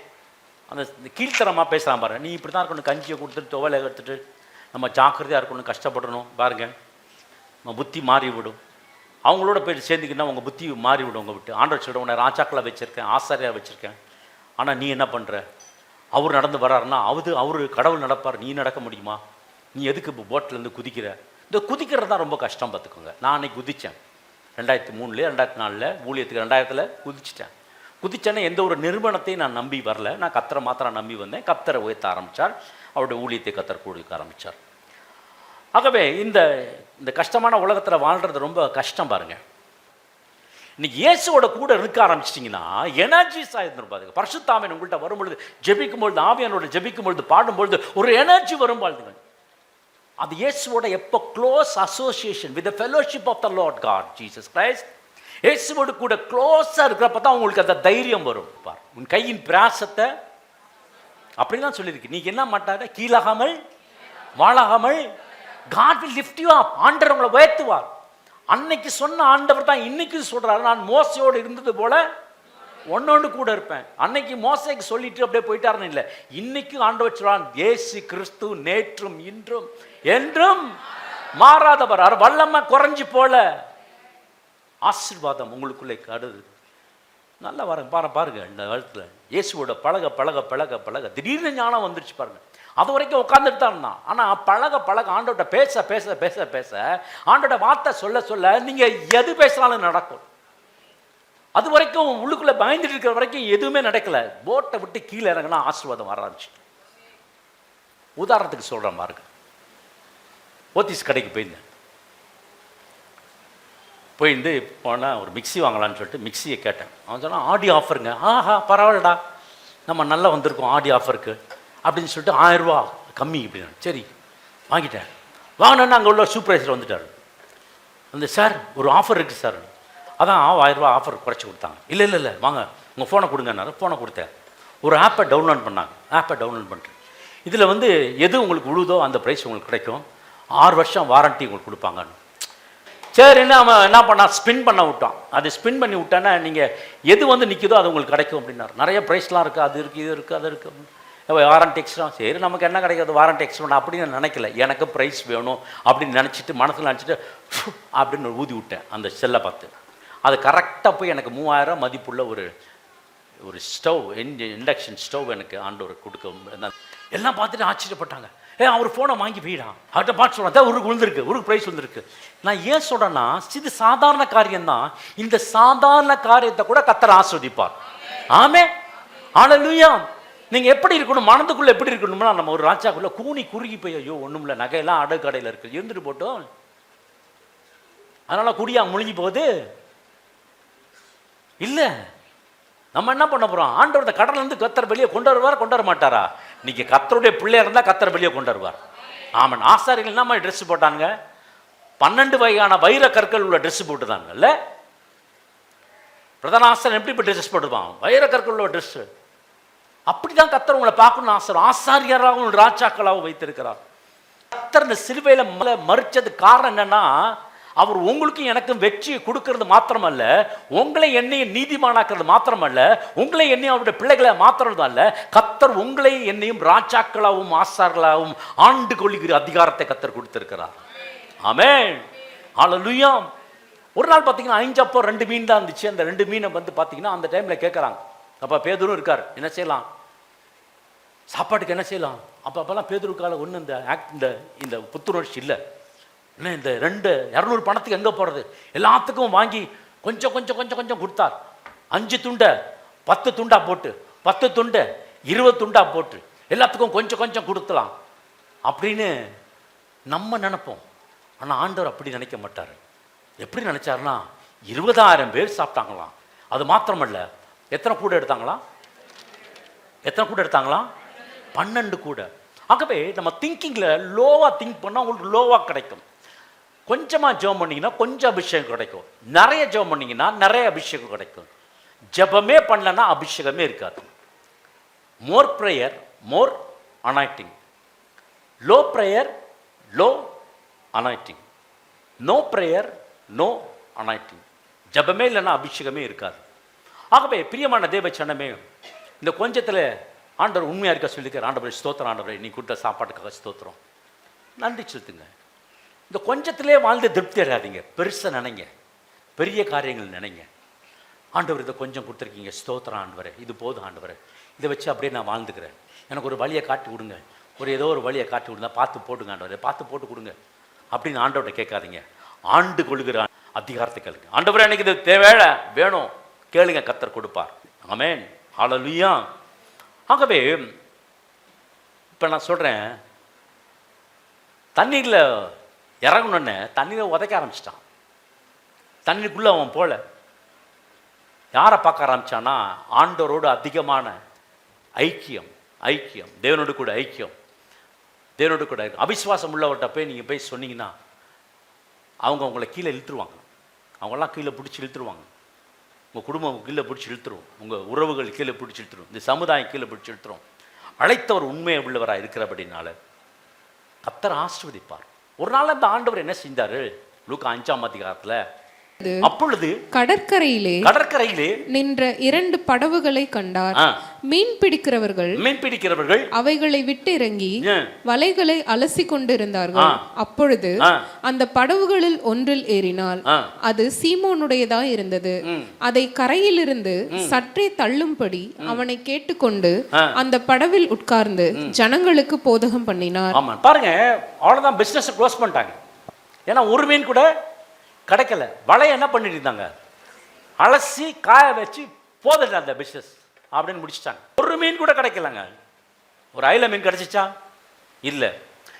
அந்த கீழ்த்தரமாக பேசலாம் பாருங்கள். நீ இப்படி தான் இருக்கணும், கஞ்சியை கொடுத்துட்டு துவலை எடுத்துட்டு நம்ம ஜாக்கிரதையாக இருக்கணும், கஷ்டப்படணும் பாருங்கள். நம்ம புத்தி மாறிவிடும். அவங்களோட போய் சேர்ந்துக்கிட்டா உங்கள் புத்தி மாறிவிடும். உங்கள் விட்டு ஆண்டவர் சொல்கிற உன்னை ராஜாக்களை வச்சுருக்கேன், ஆசாரியாக வச்சுருக்கேன், ஆனால் நீ என்ன பண்ணுற? அவர் நடந்து வர்றாருன்னா அவர் கடவுள் நடப்பார், நீ நடக்க முடியுமா? நீ எதுக்கு இப்போ போட்டிலேருந்து குதிக்கிற? இந்த குதிக்கிறது தான் ரொம்ப கஷ்டம். பார்த்துக்கோங்க, நான் அன்றைக்கி குதித்தேன் 2003 2004 ஊழியத்துக்கு 2000 குதிச்சேன்னா எந்த ஒரு நிறுவனத்தையும் நான் நம்பி வரல. நான் கர்த்தரை மாத்திரம் நம்பி வந்தேன். கர்த்தரை உயர்த்த ஆரம்பித்தார், அவருடைய ஊழியத்தை கர்த்தர் கொடுக்க ஆரம்பித்தார். ஆகவே இந்த கஷ்டமான உலகத்தில் வாழ்கிறது ரொம்ப கஷ்டம் பாருங்கள். இன்னைக்கு இயேசுவோட கூட இருக்க ஆரம்பிச்சிட்டிங்கன்னா எனர்ஜிஸாக இருந்துருப்பாங்க. பரிசுத்த ஆவியானவர் உங்கள்கிட்ட வரும்பொழுது, ஜெபிக்கும் பொழுது, ஆவியானோட ஜெபிக்கும் பொழுது, பாடும்பொழுது ஒரு எனர்ஜி வரும். பாருங்க, அது இயேசுவோட எப்போ close association with the fellowship of the lord God Jesus Christ, இயேசுவோடு கூட க்ளோஸாக இருக்கிறப்ப தான் உங்களுக்கு அந்த தைரியம் வரும். பார், உன் கையின் பிரயாசத்தை அப்படிலாம் சொல்லியிருக்கு. நீங்க என்ன மாட்டாரு, கீழாகாமல் வாழாகாமல் God will lift you up. ஆண்டவர் உங்களை உயர்த்துவார். அன்னைக்கு சொன்ன ஆண்டவர் தான் இன்னைக்கு சொல்றாரு, நான் மோசையோடு இருந்தது போல ஒன்னொன்று கூட இருப்பேன். அன்னைக்கு மோசைக்கு சொல்லிட்டு அப்படியே போயிட்டாருன்னு இல்லை, இன்னைக்கு ஆண்டவர் சொல்றான், இயேசு கிறிஸ்து நேற்றும் இன்றும் என்றும் மாறாதவர். வல்லமை குறைஞ்சி போல ஆசீர்வாதம் உங்களுக்குள்ளே கடுது. நல்லா பாருங்க இந்த காலத்துல இயேசுவோட பழக பழக பழக பழக திடீர்னு ஞானம் வந்துருச்சு பாருங்க. அது வரைக்கும் உட்காந்துட்டு தான் இருந்தான். ஆனால் பழக பழக ஆண்டோட பேச பேச பேச பேச ஆண்டோட வார்த்தை சொல்ல சொல்ல நீங்க எது பேசினாலும் நடக்கும். அது வரைக்கும் உள்ளுக்குள்ள பயந்துட்டு இருக்கிற வரைக்கும் எதுவுமே நடக்கல. போட்டை விட்டு கீழே இறங்கினா ஆசீர்வாதம் வர ஆரம்பிச்சு. உதாரணத்துக்கு சொல்றேன் பாருங்க, போத்தீஸ் கடைக்கு போயிருந்து போனால் ஒரு மிக்சி வாங்கலான்னு சொல்லிட்டு மிக்சியை கேட்டேன். அவன் சொன்னால் ஆடி ஆஃபருங்க. ஆஹா பரவாயில்லடா, நம்ம நல்லா வந்திருக்கோம் ஆடி ஆஃபருக்கு அப்படின்னு சொல்லிட்டு 1000 ரூபா கம்மி அப்படின்னு. சரி வாங்கிட்டேன். வாங்கினேன்னா அங்கே உள்ள சூப்பர்வைசர் வந்துட்டார். அந்த சார் ஒரு ஆஃபர் இருக்குது சார். அதான் 1000 ரூபா ஆஃபர் குறைச்சி கொடுத்தாங்க. இல்லை இல்லை இல்லை வாங்க உங்கள் ஃபோனை கொடுங்கன்னாரு. ஃபோனை கொடுத்தேன். ஒரு ஆப்பை டவுன்லோட் பண்ணாங்க. ஆப்பை டவுன்லோட் பண்ணுறேன். இதில் எது உங்களுக்கு விழுதோ அந்த ப்ரைஸ் உங்களுக்கு கிடைக்கும். 6 வருஷம் வாரண்ட்டி உங்களுக்கு கொடுப்பாங்கன்னு. சரி அவன் என்ன பண்ணான், ஸ்பின் பண்ண விட்டான். அது ஸ்பின் பண்ணி விட்டான்னா நீங்கள் எது நிற்குதோ அது உங்களுக்கு கிடைக்கும் அப்படின்னாரு. நிறைய ப்ரைஸ்லாம் இருக்குது, அது இருக்குது இது இருக்குது அது இருக்குது. வாரண்ட்டி எக்ஸ்ட்ரா, சரி நமக்கு என்ன கிடைக்காது வாரண்ட்டி எக்ஸ்ட்ரா அப்படின்னு நினைக்கல. எனக்கு ப்ரைஸ் வேணும் அப்படின்னு நினச்சிட்டு மனசில் நினச்சிட்டு அப்படின்னு ஊதி விட்டேன் அந்த செல்லை பார்த்து. அது கரெக்டாக போய் எனக்கு 3000 மதிப்புள்ள ஒரு ஸ்டவ், இண்டக்ஷன் ஸ்டவ் எனக்கு ஆண்டவர் கொடுக்க. எல்லாம் பார்த்துட்டு ஆச்சரியப்பட்டாங்க. அவர் ஃபோனை வாங்கி போயிடான் அவர்கிட்ட பார்த்து சொல்கிறேன், ஊருக்கு விழுந்திருக்கு, ஊருக்கு ப்ரைஸ் வந்துருக்கு. நான் ஏன் சொல்கிறேன்னா, இது சாதாரண காரியம்தான். இந்த சாதாரண காரியத்தை கூட கர்த்தர் ஆஸ்வதிப்பார். ஆமே ஹல்லேலூயா. நீங்கள் எப்படி இருக்கணும், மனதுக்குள்ளே எப்படி இருக்கணும்னா, நம்ம ஒரு ராஜாக்குள்ளே கூனி குறுகி போய் ஐயோ ஒன்றும் இல்லை, நகையெல்லாம் அடகு கடையில் இருக்குது, இருந்துட்டு போட்டோம், அதனால் குடியா முழுகி போகுது இல்லை. நம்ம என்ன பண்ண போகிறோம், ஆண்டவரத்தை கடலேருந்து கர்த்தர் வெளியே கொண்டு வருவார், கொண்டு வர மாட்டாரா? இன்னைக்கு கர்த்தருடைய பிள்ளையா இருந்தால் கர்த்தர் வெளியே கொண்டு வருவார். ஆமாம், ஆசாரிகள் என்ன மாதிரி ட்ரெஸ் போட்டாங்க, 12 வகையான வைர கற்கள் உள்ள ட்ரெஸ் போட்டுதாங்கல்ல. பிரதான ஆசாரியன் எப்படி இப்போ ட்ரெஸ் போட்டுப்பான், வைர கற்கள் உள்ள ட்ரெஸ்ஸு. அப்படிதான் கர்த்தர் உங்களை பார்க்கணும்னு ஆசை. ஆசாரியராகவும் ராஜாக்களாகவும் வைத்திருக்கிறார். கர்த்தர் இந்த சிலுவையில் மறிச்சது காரணம் என்னன்னா, அவர் உங்களுக்கும் எனக்கும் வெற்றியை கொடுக்கறது மாத்திரமல்ல, உங்களை என்னையும் நீதிமானாக்குறது மாத்திரமல்ல, உங்களை என்னையும் அவருடைய பிள்ளைகளை மாத்திரம் அல்ல, கர்த்தர் உங்களை என்னையும் ராஜாக்களாகவும் ஆசார்களாகவும் ஆண்டு கொள்ளுகிற அதிகாரத்தை கர்த்தர் கொடுத்திருக்கிறார். ஆமென் ஹல்லேலூயா. ஒரு நாள் பார்த்தீங்கன்னா 5 அப்போ 2 மீன் தான் இருந்துச்சு. அந்த 2 மீனை பார்த்தீங்கன்னா அந்த டைமில் கேட்குறாங்க. அப்போ பேதுரும் இருக்கார், என்ன செய்யலாம் சாப்பாட்டுக்கு என்ன செய்யலாம்? அப்போல்லாம் பேதுருக்கால ஒன்றும் இந்த புத்துணர்ச்சி இல்லை. என்ன இந்த 200 பணத்துக்கு எங்கே போடுறது, எல்லாத்துக்கும் வாங்கி கொஞ்சம் கொஞ்சம் கொஞ்சம் கொஞ்சம் கொடுத்தார். 5 துண்டை 10 துண்டா போட்டு, 10 துண்டை 20 துண்டா போட்டு, எல்லாத்துக்கும் கொஞ்சம் கொஞ்சம் கொடுக்கலாம் அப்படின்னு நம்ம நினைப்போம். ஆனால் ஆண்டவர் அப்படி நினைக்க மாட்டார். எப்படி நினைச்சாருன்னா, 20,000 பேர் சாப்பிட்டாங்களாம். அது மாத்திரமல்ல, எத்தனை கூட எடுத்தாங்களாம், 12 கூட. ஆகவே நம்ம திங்கிங்கில் லோவாக திங்க் பண்ணால் உங்களுக்கு லோவாக கிடைக்கும். கொஞ்சமாக ஜெபம் பண்ணிங்கன்னா கொஞ்சம் அபிஷேகம் கிடைக்கும். நிறைய ஜெபம் பண்ணிங்கன்னா நிறைய அபிஷேகம் கிடைக்கும். ஜெபமே பண்ணலன்னா அபிஷேகமே இருக்காது. More prayer more anointing, low prayer low anointing, no prayer no anointing. ஜெபமே இல்லைன்னா அபிஷேகமே இருக்காது. ஆகவே பிரியமான தேவ சனமே, இந்த கொஞ்சத்தில் ஆண்டவர் உண்மையாக இருக்க சொல்லிக்கிற ஆண்டவரை ஸ்தோத்திரம். ஆண்டவரை நீ கொடுத்த சாப்பாட்டுக்காக ஸ்தோத்திரம், நன்றி சொல்லுங்க. இந்த கொஞ்சத்திலே வாழ்ந்து திருப்தி அடையாதீங்க, பெருசாக நினைங்க, பெரிய காரியங்கள் நினைங்க. ஆண்டவர் இதை கொஞ்சம் கொடுத்துருக்கீங்க, ஸ்தோத்திரம் ஆண்டவரே, இது போதும் ஆண்டவரே, இதை வச்சு அப்படியே நான் வாழ்ந்துக்கிறேன், எனக்கு ஒரு வழியை காட்டி கொடுங்க, ஏதோ ஒரு வழியை காட்டி கொடுங்க, பார்த்து போட்டுங்க ஆண்டவரே, பார்த்து போட்டு கொடுங்க அப்படின்னு ஆண்டவர்கிட்ட கேட்காதீங்க. ஆண்டு கொள்கிற அதிகாரத்தை கேளுங்க. ஆண்டவரே எனக்கு இது தேவை வேணும் கேளுங்க, கர்த்தர் கொடுப்பார். ஆமென் ஹல்லேலூயா. ஆகவே இப்போ நான் சொல்கிறேன், தண்ணீரில் இறங்கணுன்னு தண்ணீரை உதைக்க ஆரம்பிச்சிட்டான். தண்ணீருக்குள்ளே அவன் போல யாரை பார்க்க ஆரம்பித்தான்னா, ஆண்டவரோடு அதிகமான ஐக்கியம், தேவனோடு கூட ஐக்கியம். தேவனோடு கூட இருக்கும். அவிசுவாசம் உள்ளவர்கிட்ட போய் நீங்கள் போய் சொன்னீங்கன்னா அவங்க உங்களை கீழே இழுத்துருவாங்க. அவங்களாம் கீழே பிடிச்சி இழுத்துருவாங்க. உங்கள் குடும்பம் கீழே பிடிச்சி இழுத்துரும், உங்கள் உறவுகள் கீழே பிடிச்சி இழுத்துரும், இந்த சமுதாயம் கீழே பிடிச்சி இழுத்துரும். அழைத்தவர் உண்மையை உள்ளவராக இருக்கிறபடினால கர்த்தர் ஆசீர்வதிப்பார். ஒரு நாள் அந்த ஆண்டவர் என்ன செஞ்சாரு? லூக்கா 5ஆம் அதிகாரத்தில், அப்பொழுது கடற்கரையிலே நின்ற 2 படவுகளை கண்டார். மீன் பிடிக்கிறவர்கள் அவைகளை விட்டு இறங்கி வலைகளை அலசி கொண்டிருந்தார்கள். அப்பொழுது அந்த படவுகளில் ஒன்றில் ஏறினாள். அது சீமோனுடையதா இருந்தது. அதை கரையிலிருந்து சற்றே தள்ளும்படி அவனை கேட்டுக்கொண்டு அந்த படவில் உட்கார்ந்து ஜனங்களுக்கு போதகம் பண்ணினார். பாருங்க, அவ்வளவுதான், பிசினஸ் க்ளோஸ் பண்ணிட்டாங்க. ஏன்னா ஒரு மீன் கூட கிடைக்கல. வலையை என்ன பண்ணிட்டு இருந்தாங்க? அலசி காய வச்சு போதல அந்த பிசினஸ் அப்படின்னு முடிச்சிட்டாங்க. ஒரு மீன் கூட கிடைக்கலங்க. ஒரு அயில மீன் கிடைச்சிச்சா? இல்லை.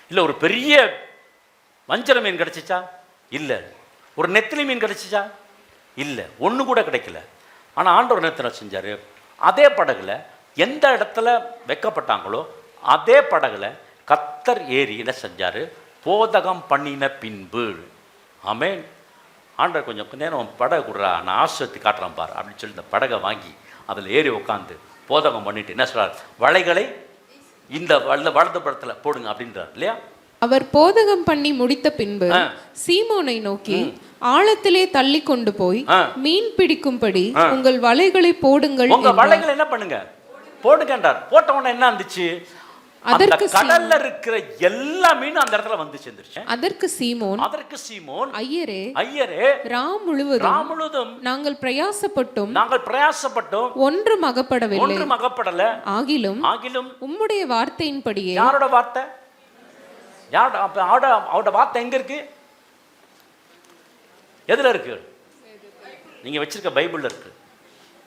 இல்லை ஒரு பெரிய வஞ்சர மீன் கிடைச்சிச்சா? இல்லை. ஒரு நெத்திலி மீன் கிடைச்சிச்சா? இல்லை. ஒன்று கூட கிடைக்கல. ஆனால் ஆண்டவர் என்ன செஞ்சார்? அதே படகுல எந்த இடத்துல வைக்கப்பட்டாங்களோ அதே படகுல கர்த்தர் ஏறி என்ன செஞ்சார்? போதகம் பண்ணின பின்பு. ஆமென். ஆண்டவர் கொஞ்சம் நேரம் படகு கொடுறா, நான் ஆசிரியத்தை காட்டுறேன் பார் அப்படின்னு சொல்லி இந்த படகை வாங்கி அதில் ஏறி உட்காந்து போதகம் பண்ணிட்டு என்ன சொல்றார்? வலைகளை இந்த வலது படத்தில் போடுங்க அப்படின்றார் இல்லையா? அவர் போதகம் பண்ணி முடித்த பின்பு சீமோனை நோக்கி, ஆழத்திலே தள்ளி கொண்டு போய் மீன் பிடிக்கும்படி உங்கள் வலைகளை போடுங்கள். உங்க வலைகளை என்ன பண்ணுங்க? போடுங்கன்றார். போட்ட உடனே என்ன இருந்துச்சு? அதற்கு கடல்ல இருக்கிற எல்லா மீனும் அந்த இடத்துல வந்து சேர்ந்துருச்சு. அதற்கு சீமோன், ஐயரே ராம் முழுவதும் நாங்கள் பிரயாசப்பட்டோம் ஒன்றும் அகப்படல. ஆகிலும் உம்முடைய வார்த்தையின்படியே. யாரோட வார்த்தை? அவரோட வார்த்தை எங்க இருக்கு? எதுல இருக்கு? நீங்க வச்சிருக்க பைபிள்ல இருக்கு.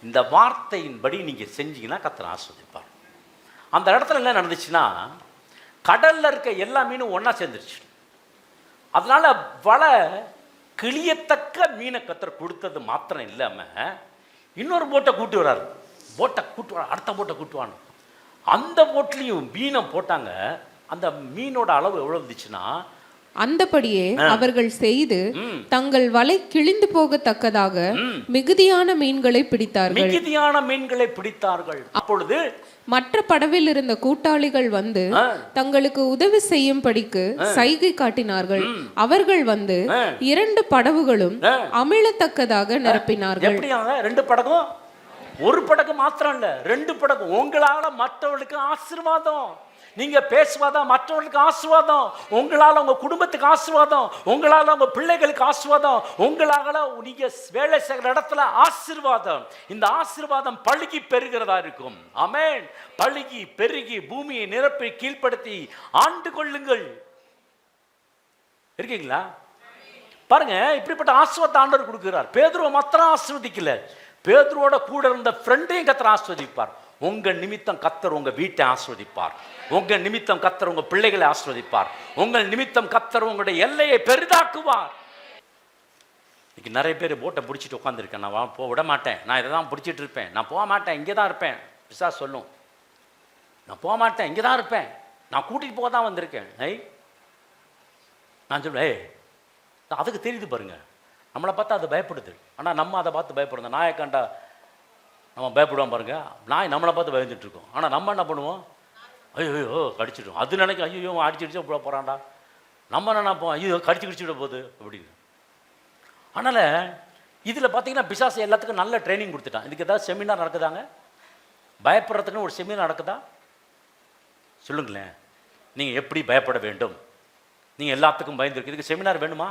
இந்த வார்த்தையின்படி நீங்க செஞ்சீங்கன்னா கர்த்தர் ஆசீர்வதிப்பார். அந்த இடத்துல என்ன நடந்துச்சுன்னா, கடல்ல இருக்க எல்லா மீனும் ஒன்னா சேர்ந்துருச்சு. அதனால வலை கிளியத்தக்க மீனை கர்த்தர் கொடுத்தது மாத்திரம் இல்லாம இன்னொரு போட்டை கூட்டி வர்றாரு. அடுத்த போட்டை கூட்டுவான். அந்த போட்லையும் மீனை போட்டாங்க. அந்த மீனோட அளவு எவ்வளவு இருந்துச்சுன்னா, அந்தபடியே அவர்கள் செய்து தங்கள் வலை கிழிந்து போகத்தக்கதாக மிகுதியான மீன்களை பிடித்தார்கள். அப்பொழுது மற்ற படவில் இருந்த கூட்டாளிகள் வந்து தங்களுக்கு உதவி செய்யும்படிக்கு சைகை காட்டினார்கள். அவர்கள் வந்து 2 படவுகளும் அமிழத்தக்கதாக நிரப்பினார்கள். 2 படகும், ஒரு படகு மாத்திரம் இல்ல, 2 படகு. உங்களால மற்றவர்களுக்கு ஆசீர்வாதம். நீங்க பேசுவாதான் மற்றவர்களுக்கு ஆசீர்வாதம். உங்களால உங்க குடும்பத்துக்கு ஆசீர்வாதம். உங்களால உங்க பிள்ளைகளுக்கு ஆசீர்வாதம். உங்களால நீங்க வேலை செய்கிற இடத்துல ஆசீர்வாதம். இந்த ஆசீர்வாதம் பழுகி பெருகிறதா இருக்கும். ஆமென். பழுகி பெருகி பூமியை நிரப்பி கீழ்ப்படுத்தி ஆண்டு கொள்ளுங்கள். இருக்கீங்களா? பாருங்க, இப்படிப்பட்ட ஆசீர்வாதத்தை ஆண்டவர் கொடுக்கிறார். பேதுருவை மாத்திரம் ஆசீர்வதிக்கல, பேதுருவோட கூட இருந்த ஃப்ரெண்டையும் கர்த்தர் ஆசீர்வதிப்பார். உங்க நிமித்தம் கர்த்தர் உங்க வீட்டை ஆசீர்வதிப்பார். உங்க நிமித்தம் கர்த்தர் உங்க பிள்ளைகளை ஆசீர்வதிப்பார். உங்கள் நிமித்தம் கர்த்தர் உங்களுடைய எல்லையை பெரிதாக்குவார். இன்னைக்கு நிறைய பேர் போட்டை பிடிச்சிட்டு உட்காந்துருக்கேன். நான் போக விட மாட்டேன், நான் இதை தான் பிடிச்சிட்டு இருப்பேன், நான் போக மாட்டேன், இங்கே தான் இருப்பேன். பிசாசு சொல்லும், நான் போக மாட்டேன், இங்கே தான் இருப்பேன், நான் கூட்டிகிட்டு போக தான் வந்திருக்கேன். நான் சொல்லுவேன், அதுக்கு தெரியுது பாருங்க, நம்மளை பார்த்தா அது பயப்படுது. ஆனால் நம்ம அதை பார்த்து பயப்படுறோம். நாயை கண்டா நம்ம பயப்படுவோம் பாருங்க. நாய் நம்மளை பார்த்து பயந்துட்டு இருக்கோம். ஆனால் நம்ம என்ன பண்ணுவோம்? ஐயோ கடிச்சிடும். அது நினைக்கும், ஐயோ அடிச்சு போகிறான்டா. நம்ம நினைப்போம், ஐயோ கடிச்சு விட போகுது அப்படின்னு. அதனால் இதில் பார்த்தீங்கன்னா பிசாசு எல்லாத்துக்கும் நல்ல ட்ரைனிங் கொடுத்துட்டான். இதுக்கு ஏதாவது செமினார் நடக்குதாங்க? பயப்படுறதுக்குன்னு ஒரு செமினார் நடக்குதா? சொல்லுங்களேன். நீங்கள் எப்படி பயப்பட வேண்டும், நீங்கள் எல்லாத்துக்கும் பயந்துருக்கு, இதுக்கு செமினார் வேணுமா?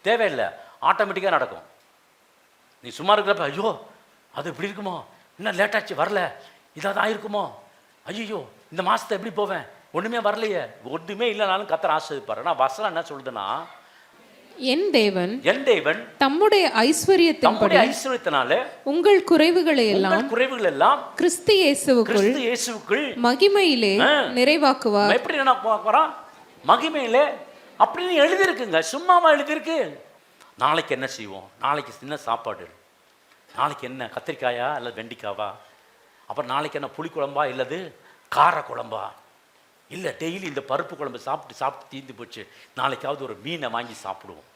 தேவையில்லை, ஆட்டோமேட்டிக்காக நடக்கும். நீ சும்மா இருக்கிறப்ப ஐயோ அது எப்படி இருக்குமோ, இன்னும் லேட்டாச்சு வரல, இதாக தான் இருக்குமோ, ஐயோ இந்த மாதத்தை எப்படி போவேன், ஒன்றுமே வரலையே, ஒன்றுமே இல்லைனாலும் கர்த்தர் ஆசீர்வதிப்பார். ஆனால் வசனம் என்ன சொல்லுதுன்னா, என் தேவன் தம்முடைய ஐஸ்வரியத்தினாலே உங்கள் குறைவுகளை எல்லாம் கிறிஸ்து இயேசுவுக்குள் மகிமையிலே நிறைவாக்குவார். எப்படி நிறைவாக்குவாராம்? மகிமையிலே. அப்படின்னு எழுதியிருக்குங்க, சும்மாவா எழுதியிருக்கு? நாளைக்கு என்ன செய்வோம், நாளைக்கு சின்ன சாப்பாடு, நாளைக்கு என்ன கத்திரிக்காயா இல்லை வெண்டிக்காவா, அப்புறம் நாளைக்கு என்ன புளி குழம்பா இல்லது கார குழம்பா, இல்லை டெய்லி இந்த பருப்பு குழம்பு சாப்பிட்டு சாப்பிட்டு தீர்ந்து போச்சு, நாளைக்காவது ஒரு மீனை வாங்கி சாப்பிடுவோம்.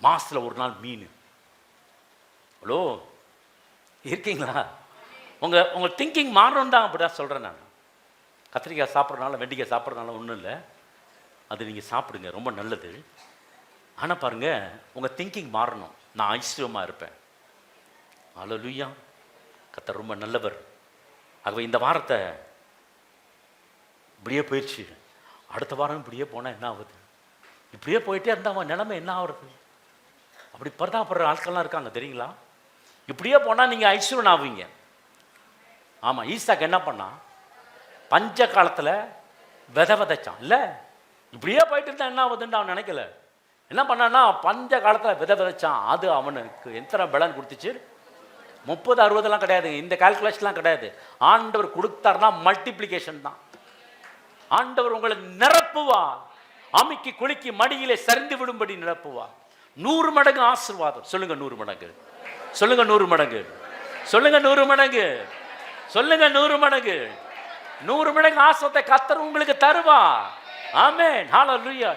மாசத்துல ஒரு நாள் மீன். ஹலோ, இருக்கீங்களா? உங்க திங்கிங் மாறணும் தான் அப்படிதான் சொல்கிறேன் நான். கத்திரிக்காய் சாப்பிட்றதுனால வெண்டிக்காய் சாப்பிட்றதுனால ஒன்றும் இல்லை, அது நீங்கள் சாப்பிடுங்க, ரொம்ப நல்லது. ஆனால் பாருங்க, உங்கள் திங்கிங் மாறணும். நான் ஐஸ்வர்யமாக இருப்பேன். அல்லேலூயா, கர்த்தர் ரொம்ப நல்லவர். ஆகவே இந்த வாரத்தை இப்படியே போயிடுச்சு, அடுத்த வாரம் இப்படியே போனால் என்ன ஆகுது? இப்படியே போயிட்டே இருந்தால் அவன் நிலைமை என்ன ஆகுறது? அப்படி பரிதாபப்படுற ஆட்கள்லாம் இருக்காங்க தெரியுங்களா? இப்படியே போனால் நீங்கள் ஐஸ்வர்யன் ஆவீங்க. ஆமாம், ஈசாக்கு என்ன பண்ணா? பஞ்ச காலத்தில் விதைச்சான் இல்லை? இப்படியே போயிட்டு இருந்தால் என்ன ஆகுதுன்னு அவன் நினைக்கல. என்ன பண்ணான்னா, பஞ்ச காலத்தில் விதைச்சான். அது அவனுக்கு எத்தனை பலன் கொடுத்துச்சு? 30-60 கிடையாதுங்க, இந்த கால்குலேஷன்லாம் கிடையாது. ஆண்டவர் கொடுத்தாருன்னா மல்டிப்ளிகேஷன் தான். ஆண்டவர் உங்களை நிரப்புவார், அமுக்கி குலுக்கி மடியிலே சரிந்து விடும்படி நிரப்புவார். 100 மடங்கு ஆசீர்வாதம். சொல்லுங்க 100 மடங்கு, சொல்லுங்க 100 மடங்கு, சொல்லுங்க 100 மடங்கு, சொல்லுங்க 100 மடங்கு. 100 மடங்கு ஆசீர்வாதத்தை கர்த்தர் உங்களுக்கு தருவார். ஆமென், ஹல்லேலூயா.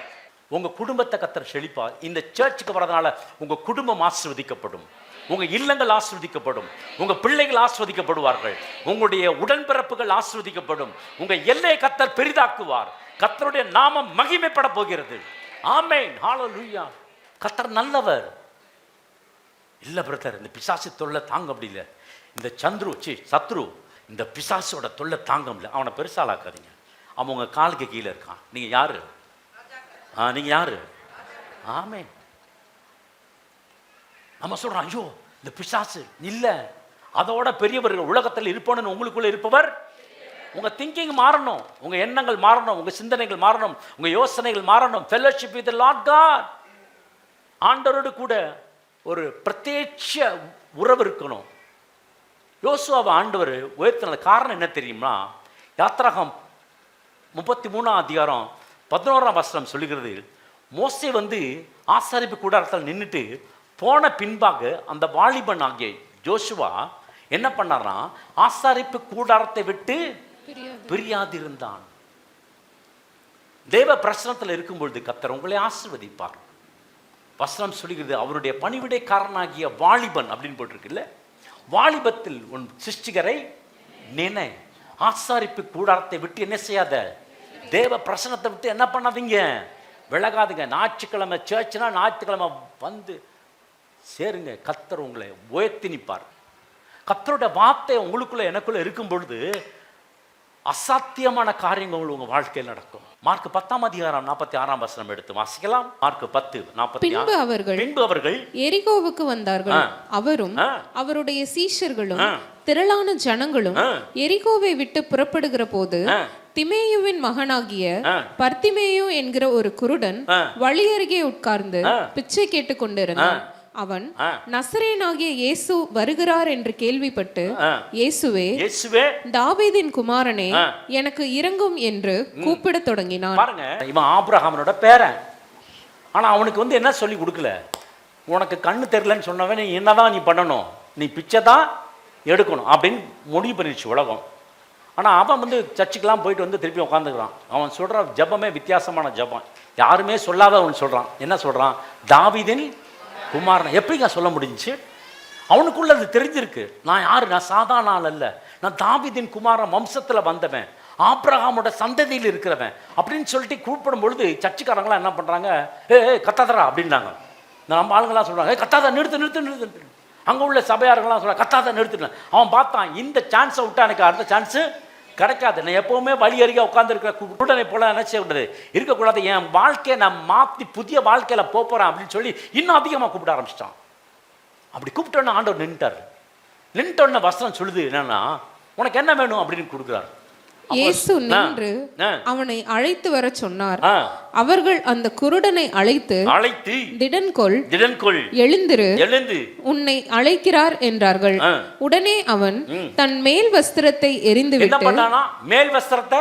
உங்க குடும்பத்தை கர்த்தர் செழிப்பார். இந்த சர்ச்சுக்கு வரதுனால உங்க குடும்பம் ஆசீர்வதிக்கப்படும், உங்க இல்லங்கள் ஆசீர்வதிக்கப்படும், உங்க பிள்ளைகள் ஆசீர்வதிக்கப்படுவார்கள், உங்களுடைய உடன்பிறப்புகள் ஆசீர்வதிக்கப்படும், உங்க எல்லையை கர்த்தர் பெரிதாக்குவார். கர்த்தருடைய நாமம் மகிமைப்பட போகிறது. ஆமென், ஹல்லேலூயா. கர்த்தர் நல்லவர். இல்ல பிரதர், இந்த பிசாசு தொல்லை தாங்க முடியல, இந்த சத்ரு இந்த பிசாசோட தொல்லை தாங்க முடியல, அவனை பெருசாலாக்காதீங்க. அவன் உங்க காலுக்கு கீழே இருக்கான். நீங்க யாரு? நீங்க யாரு? ஆமென். நம்ம சொல்றோம், ஐயோ இந்த பிசாசு இல்ல, அதோட பெரியவர்கள் உலகத்தில் இருப்போன்னு உங்களுக்குள்ள இருப்பவர். உங்க திங்கிங் மாறணும், உங்க எண்ணங்கள் மாறணும், உங்க சிந்தனைகள் மாறணும், உங்க யோசனைகள் மாறணும். Fellowship with the lord God, ஆண்டவரோடு கூட ஒரு பிரத்யட்ச உறவு இருக்கணும். யோசுவாவை ஆண்டவர் உயர்த்தின காரணம் என்ன தெரியுமா? யாத்திராகமம் 33 11 சொல்லுகிறது, மோசே ஆசாரிப்பு கூடாரத்தில் நின்றுட்டு போன பின்பாக அந்த வாலிபன் ஆகிய ஜோசுவா என்ன பண்ணார்னா, ஆசாரிப்பு கூடாரத்தை விட்டு பிரியாதிருந்தான். தேவ பிரசனத்தில் இருக்கும்பொழுது கர்த்தர் உங்களை ஆசீர்வதிப்பார். வசனம் சொல்லுகிறது, அவருடைய பணிவிடைக்காரனாகிய வாலிபன் அப்படின்னு போட்டிருக்குல்ல, வாலிபத்தில் உன் சிருஷ்டிகரை நினை. ஆசாரிப்பு கூடாரத்தை விட்டு என்ன செய்யாத, தேவ பிரசனத்தை விட்டு என்ன பண்ணாதீங்க, விலகாதுங்க. ஞாயிற்றுக்கிழமை சர்ச்னா ஞாயிற்றுக்கிழமை சேருங்க. கர்த்தர் உங்களை உயர்த்தி நிற்பார். கர்த்தருடைய வார்த்தை உங்களுக்குள்ள எனக்குள்ள இருக்கும் பொழுது அசாத்தியமான காரியங்கள் உங்க வாழ்க்கையில் நடக்கும். மார்க் 10:46 எடுத்து வாசிக்கலாம். மார்க் 10:46. பின்பு அவர்கள் எரிகோவுக்கு வந்தார்கள். அவரும் அவருடைய சீஷர்களும் திரளான ஜனங்களும் எரிகோவை விட்டு புறப்படுகிற போது திமேயுவின் மகனாகிய பர்திமேயு என்கிற ஒரு குருடன் வழி அருகே உட்கார்ந்து பிச்சை கேட்டுக் கொண்டிருந்தான். அவன் நசரேயனாகிய இயேசு வருகிறார் என்று கேள்விப்பட்டு, இயேசுவே, தாவீதின் குமாரனே, எனக்கு இரங்கும் என்று கூப்பிடத் தொடங்கினான். பாருங்க, இவன் ஆபிரகாமனோட பேரன். ஆனா அவனுக்கு என்ன சொல்லி கொடுக்கல. உனக்கு கண்ணு தெரியலன்னு சொன்னவன், நீ என்னதான் நீ பண்ணணும், நீ பிச்சை தான் எடுக்கணும் அப்படின்னு முடிவு பண்ணிடுச்சு உலகம். ஆனா அவன் சர்ச்சுக்கெல்லாம் போயிட்டு திருப்பி உட்காந்துக்கிறான். அவன் சொல்ற ஜபமே வித்தியாசமான ஜபம், யாருமே சொல்லாத அவன் சொல்றான். என்ன சொல்றான்? தாவீதின் குமாரன். எப்படிங்க சொல்ல முடிஞ்சிச்சு? அவனுக்குள்ள அது தெரிஞ்சிருக்கு. நான் யாரு? நான் சாதாரண ஆள் அல்ல, நான் தாவீதின் குமாரன் வம்சத்துல வந்தவன், ஆபிரகாமோட சந்ததியில் இருக்கிறவன் அப்படின்னு சொல்லிட்டு கூப்பிடும் பொழுது சர்ச்சுக்காரங்களாம் என்ன பண்றாங்க, கத்தாதரா அப்படின்னாங்க. நம்ம ஆளுங்கெல்லாம் சொல்றாங்க, கத்தாத, நிறுத்து நிறுத்து நிறுத்து. அங்க உள்ள சபையாரங்களாம் சொல்றாங்க, கத்தாத நிறுத்துன. அவன் பார்த்தான், இந்த சான்ஸை விட்டா எனக்கு அடுத்த சான்ஸ் கிடைக்காது. நான் எப்பவுமே வழி அருகே உட்கார்ந்து இருக்கிற குருடனை போல நினைச்ச விட்டது இருக்கக்கூடாது. என் வாழ்க்கையை நான் மாற்றி புதிய வாழ்க்கையில போறேன் அப்படின்னு சொல்லி இன்னும் அதிகமாக கூப்பிட ஆரம்பிச்சிட்டான். அப்படி கூப்பிட்டோன்னு ஆண்டவர் நின்றுட்டோன்னு வசனம் சொல்லுது என்னன்னா, உனக்கு என்ன வேணும் அப்படின்னு கொடுக்குறாரு. இயேசு நின்று அவனை அழைத்து வர சொன்னார். அவர்கள் அந்த குருடனை அழைத்து திடன்கொள், எழுந்து உன்னை அழைக்கிறார் என்றார்கள். உடனே அவன் தன் மேல் வஸ்திரத்தை எறிந்துவிட்டு, மேல் வஸ்திரத்தை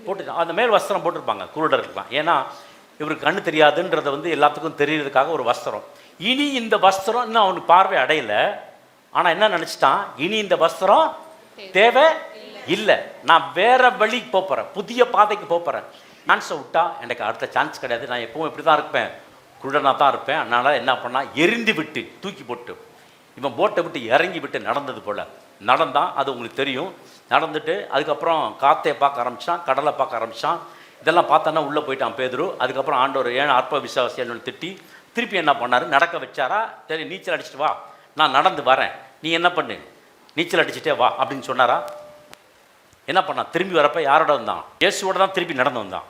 போட்டு, அந்த மேல் வஸ்திரம் போட்டிருப்பாங்க குருடருக்குலாம். ஏன்னா இவருக்கு கண்ணு தெரியாதுன்றத எல்லாத்துக்கும் தெரியறதுக்காக ஒரு வஸ்திரம். இனி இந்த வஸ்திரம் இன்னும் அவனுக்கு பார்வை அடையல. ஆனா என்ன நினைச்சிட்டான், இனி இந்த வஸ்திரம் தேவை இல்லை, நான் வேற வழிக்கு போகிறேன், புதிய பாதைக்கு போகிறேன். சான்ஸை விட்டா எனக்கு அடுத்த சான்ஸ் கிடையாது. நான் எப்பவும் இப்படி தான் இருப்பேன், குருடனாக தான் இருப்பேன். அதனால் என்ன பண்ணால் எரிந்து விட்டு தூக்கி போட்டு இவன் போட்டை விட்டு இறங்கி விட்டு நடந்தது போல் நடந்தான். அது உங்களுக்கு தெரியும். நடந்துட்டு அதுக்கப்புறம் காற்றை பார்க்க ஆரம்பித்தான், கடலை பார்க்க ஆரம்பித்தான். இதெல்லாம் பார்த்தானா உள்ளே போயிட்டான் பேதுரு. அதுக்கப்புறம் ஆண்டவர் ஏன் அற்ப விசுவாசின்னு திட்டி திருப்பி என்ன பண்ணார், நடக்க வச்சாரா. சரி நீச்சல் அடிச்சுட்டு வா, நான் நடந்து வரேன், நீ என்ன பண்ணு நீச்சல் அடிச்சுட்டே வா அப்படின்னு சொன்னாரா. என்ன பண்ணான், திரும்பி வரப்போ யாரோட வந்தான், இயேசுவோட தான் திருப்பி நடந்து வந்தான்.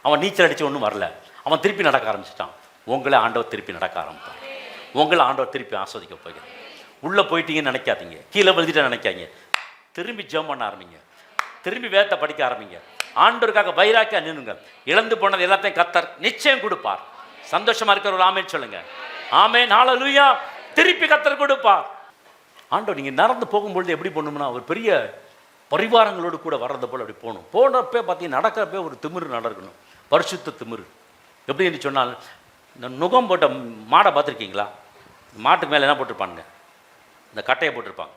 அவன் நீச்சல் அடித்து ஒன்றும் வரல, அவன் திருப்பி நடக்க ஆரம்பிச்சிட்டான். உங்களை ஆண்டவர் திருப்பி நடக்க ஆரம்பித்தான். உங்களை ஆண்டவர் திருப்பி ஆஸ்வதிக்க போகிறேன். உள்ளே போயிட்டீங்கன்னு நினைக்காதீங்க, கீழே விழுந்துட்டு நினைக்காதீங்க. திரும்பி ஜெபம் பண்ண ஆரம்பிங்க, திரும்பி வேதத்தை படிக்க ஆரம்பிங்க. ஆண்டவருக்காக வைராக்கியா நின்னுங்க. இழந்து போனது எல்லாத்தையும் கர்த்தர் நிச்சயம் கொடுப்பார். சந்தோஷமா இருக்கிற ஒரு ஆமேன் சொல்லுங்க. ஆமேன், ஹல்லேலூயா. திருப்பி கர்த்தர் கொடுப்பார். ஆண்டவர் நீங்கள் நடந்து போகும்பொழுது எப்படி போகணும்னா, ஒரு பெரிய பரிவாரங்களோடு கூட வர்றது போல் அப்படி போகணும். போனப்பே பார்த்தீங்கன்னா நடக்கிறப்பே ஒரு திமிரு நடக்கணும், பரிசுத்த திமிரு. எப்படி என்று சொன்னால், இந்த நுகம் போட்ட மாடை பார்த்துருக்கீங்களா? மாட்டுக்கு மேலே என்ன போட்டிருப்பானுங்க, இந்த கட்டையை போட்டிருப்பாங்க.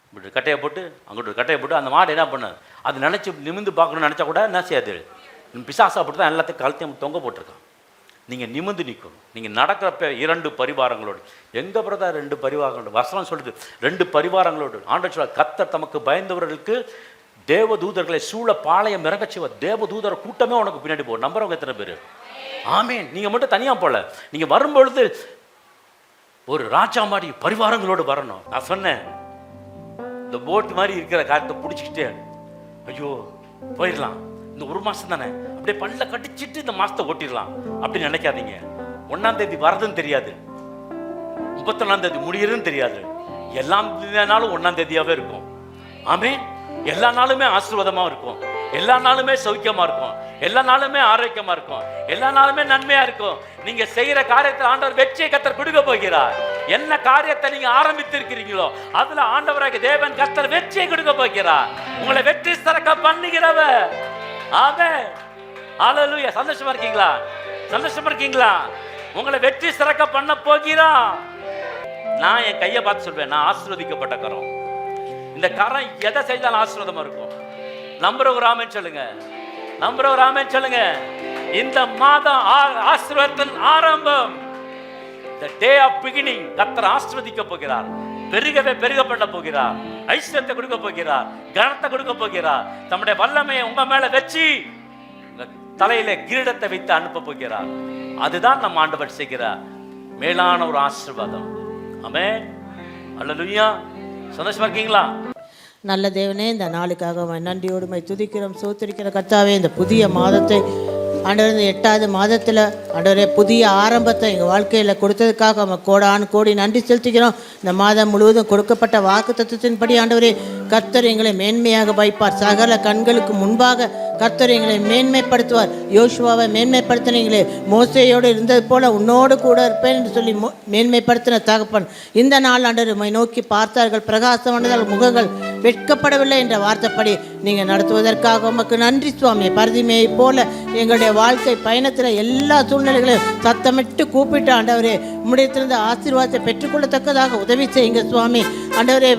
இப்படி கட்டையை போட்டு அங்கிட்டு ஒரு கட்டையை போட்டு அந்த மாடு என்ன பண்ணு, அது நினச்சி நிமிந்து பார்க்கணும்னு நினச்சா கூட என்ன செய்யாது, பிசாசா போட்டு தான் எல்லாத்தையும் கழுத்தையும் தொங்க போட்டிருக்கான். நீங்கள் நிமிந்து நிற்கணும். நீங்கள் நடக்கிறப்ப 2 பரிவாரங்களோடு. எங்கே பிரதா 2 பரிவாரங்களோடு? வசனம் சொல்லுது 2 பரிவாரங்களோடு. ஆண்டவர் சொல்ல, கர்த்தர் தமக்கு பயந்தவர்களுக்கு தேவதூதர்களை சூழ பாளையம் இறங்க செய்வார். தேவதூதர் கூட்டமே உனக்கு பின்னாடி போகும். நம்புறவங்க எத்தனை பேர்? ஆமேன். நீங்கள் மட்டும் தனியாக போல, நீங்கள் வரும்பொழுது ஒரு ராஜா மாதிரி பரிவாரங்களோடு வரணும். நான் சொன்னேன், இந்த போட்டு மாதிரி இருக்கிற காலத்தை பிடிச்சிக்கிட்டு ஐயோ போயிடலாம், இந்த 1 மாதம் தானே, அப்படியே பல்ல கடிச்சிட்டு இந்த மாதத்தை ஓட்டிடலாம் அப்படின்னு நினைக்காதீங்க. 1ஆம் தேதி வரதுன்னு தெரியாது, 31ஆம் தேதி முடியறதுன்னு தெரியாது. எல்லா நாளும் 1ஆம் தேதியாகவே இருக்கும். ஆமேன். எல்லா நாளுமே ஆசீர்வாதமாக இருக்கும், எல்லா நாளுமே சௌக்கியமாக இருக்கும், எல்லா நாளுமே ஆரோக்கியமாக இருக்கும், எல்லா நாளுமே நன்மையாக இருக்கும். நீங்கள் செய்கிற காரியத்தில் ஆண்டவர் வெற்றியை கர்த்தர் கொடுக்க போகிறார். என்ன காரியத்தை நீங்கள் ஆரம்பித்திருக்கிறீங்களோ அதில் ஆண்டவராக தேவன் கர்த்தர் வெற்றியை கொடுக்க போகிறார். உங்களை வெற்றி சிறக்க பண்ணுகிறவர். ஆமென், ஹல்லேலூயா. சந்தோஷமா இருக்கீங்களா? சந்தோஷமா இருக்கீங்களா? உங்களை வெற்றி சிறக்க பண்ண போகிறான். நான் என் கையை பார்த்து சொல்வேன், நான் ஆசீர்வதிக்கப்பட்ட கரம். இந்த கரம் எதை செய்தாலும் ஆசீர்வாதமா இருக்கும். நம்புற ஒரு ஆமென் சொல்லுங்க. நம்புற ஒரு ஆமென் சொல்லுங்க. இந்த மாதம் ஆசீர்வாதத்தின் ஆரம்பம். the day of beginning. கர்த்தர் ஆசீர்வதிக்க போகிறார். பெருகவே பெருக பண்ண போகிறார். ஐஸ்வர்யத்தை கொடுக்க போகிறார், கனத்தை கொடுக்க போகிறார். தம்முடைய வல்லமையை உங்க மேல வச்சு தலையில கிரீடத்தை வைத்து அனுப்ப போகிறார். அதுதான் நம்ம ஆண்டவர் செய்கிறார் மேலான ஒரு ஆசீர்வாதம். ஆமென், ஹல்லேலூயா. சந்தோஷமா இருக்கீங்களா? நல்ல தேவனே, இந்த நாளுக்காக நன்றியோடுமை துதிக்கிறோம், சோத்திரிக்கிற கர்த்தாவே. இந்த புதிய மாதத்தை ஆண்டவர், இந்த 8வது மாதத்தில் ஆண்டவரே புதிய ஆரம்பத்தை எங்கள் வாழ்க்கையில் கொடுத்ததுக்காக நம்ம கோடான கோடி நன்றி செலுத்திக்கிறோம். இந்த மாதம் முழுவதும் கொடுக்கப்பட்ட வாக்குத்தத்தத்தின்படி ஆண்டவரே கர்த்தர் எங்களை மேன்மையாக வைப்பார். சகல கண்களுக்கு முன்பாக கர்த்தர் எங்களை மேன்மைப்படுத்துவார். யோசுவாவை மேன்மைப்படுத்தினீங்களே, மோசேயோடு இருந்தது போல உன்னோடு கூட இருப்பேன் என்று சொல்லி மேன்மைப்படுத்தின தகப்பன், இந்த நாள் ஆண்டவர் உம்மை நோக்கி பார்த்தார்கள், பிரகாசமானதால் முகங்கள் வெட்கப்படவில்லை என்ற வார்த்தைப்படி நீங்கள் நடத்துவதற்காக உமக்கு நன்றி சுவாமி. பரிதிமையை போல எங்களுடைய வாழ்க்கை பயணத்தில் எல்லா சூழ்நிலைகளையும் சத்தமிட்டு கூப்பிட்டு ஆண்டவரே உம்முடையத்திலிருந்து ஆசீர்வாதத்தை பெற்றுக்கொள்ளத்தக்கதாக உதவி செய்யுங்க சுவாமி. ஆண்டவரே,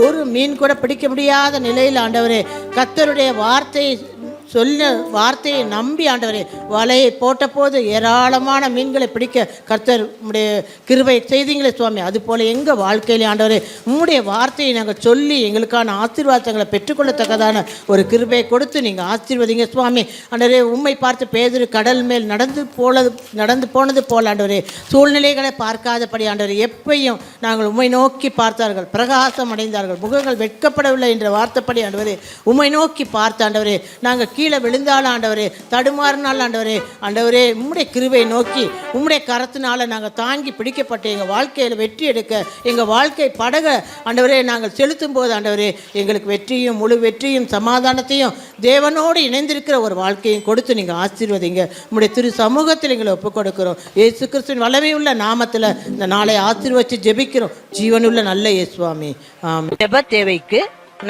ஒரு மீன் கூட பிடிக்க முடியாத நிலையில் ஆண்டவரே கர்த்தருடைய வார்த்தையை நம்பி ஆண்டவரே வலையை போட்ட போது ஏராளமான மீன்களை பிடிக்க கர்த்தர் உம்முடைய கிருபை செய்தீங்களே சுவாமி. அதுபோல் எங்கள் வாழ்க்கையிலே ஆண்டவரே உம்முடைய வார்த்தையை நாங்கள் சொல்லி எங்களுக்கான ஆசீர்வாதங்களை பெற்றுக்கொள்ளத்தக்கதான ஒரு கிருபையை கொடுத்து நீங்கள் ஆசீர்வதிங்க சுவாமி. ஆண்டவரே, உம்மை பார்த்து பேதுரு கடல் மேல் நடந்து போனது போல் ஆண்டவரே சூழ்நிலைகளை பார்க்காதபடி ஆண்டவரே எப்பையும் நாங்கள் உம்மை நோக்கி பார்த்தார்கள், பிரகாசம் அடைந்தார்கள், முகங்கள் வெட்கப்படவில்லை என்ற வார்த்தைப்படி ஆண்டவரே உம்மை நோக்கி பார்த்த ஆண்டவரே நாங்கள் கீழே விழுந்தாலும் ஆண்டவரே தடுமாறினாலும் ஆண்டவரே உம்முடைய கிருபை நோக்கி உம்முடைய கரத்தினால நாங்கள் தாங்கி பிடிக்கப்பட்டு எங்கள் வாழ்க்கையில் வெற்றி எடுக்க எங்கள் வாழ்க்கை படக ஆண்டவரே நாங்கள் செலுத்தும் போது ஆண்டவரே எங்களுக்கு வெற்றியும் முழு வெற்றியும் சமாதானத்தையும் தேவனோடு இணைந்திருக்கிற ஒரு வாழ்க்கையும் கொடுத்து நீங்கள் ஆசீர்வதிங்க. உம்முடைய திரு சமூகத்தில் எங்களை ஒப்புக் கொடுக்கிறோம். இயேசு கிறிஸ்துவின் வல்லமையுள்ள நாமத்தில் இந்த நாளை ஆசீர்வதித்து ஜெபிக்கிறோம் ஜீவனுள்ள நல்ல இயேசுவாமி. ஆமென். ஜெப தேவைக்கு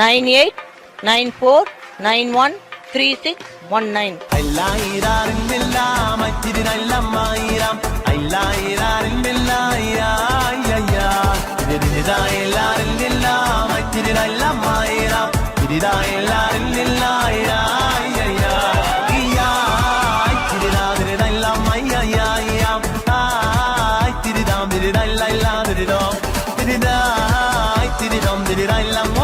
9894913619. எல்லாரும் la di di dom, di di dai, di di dom, di di dai la.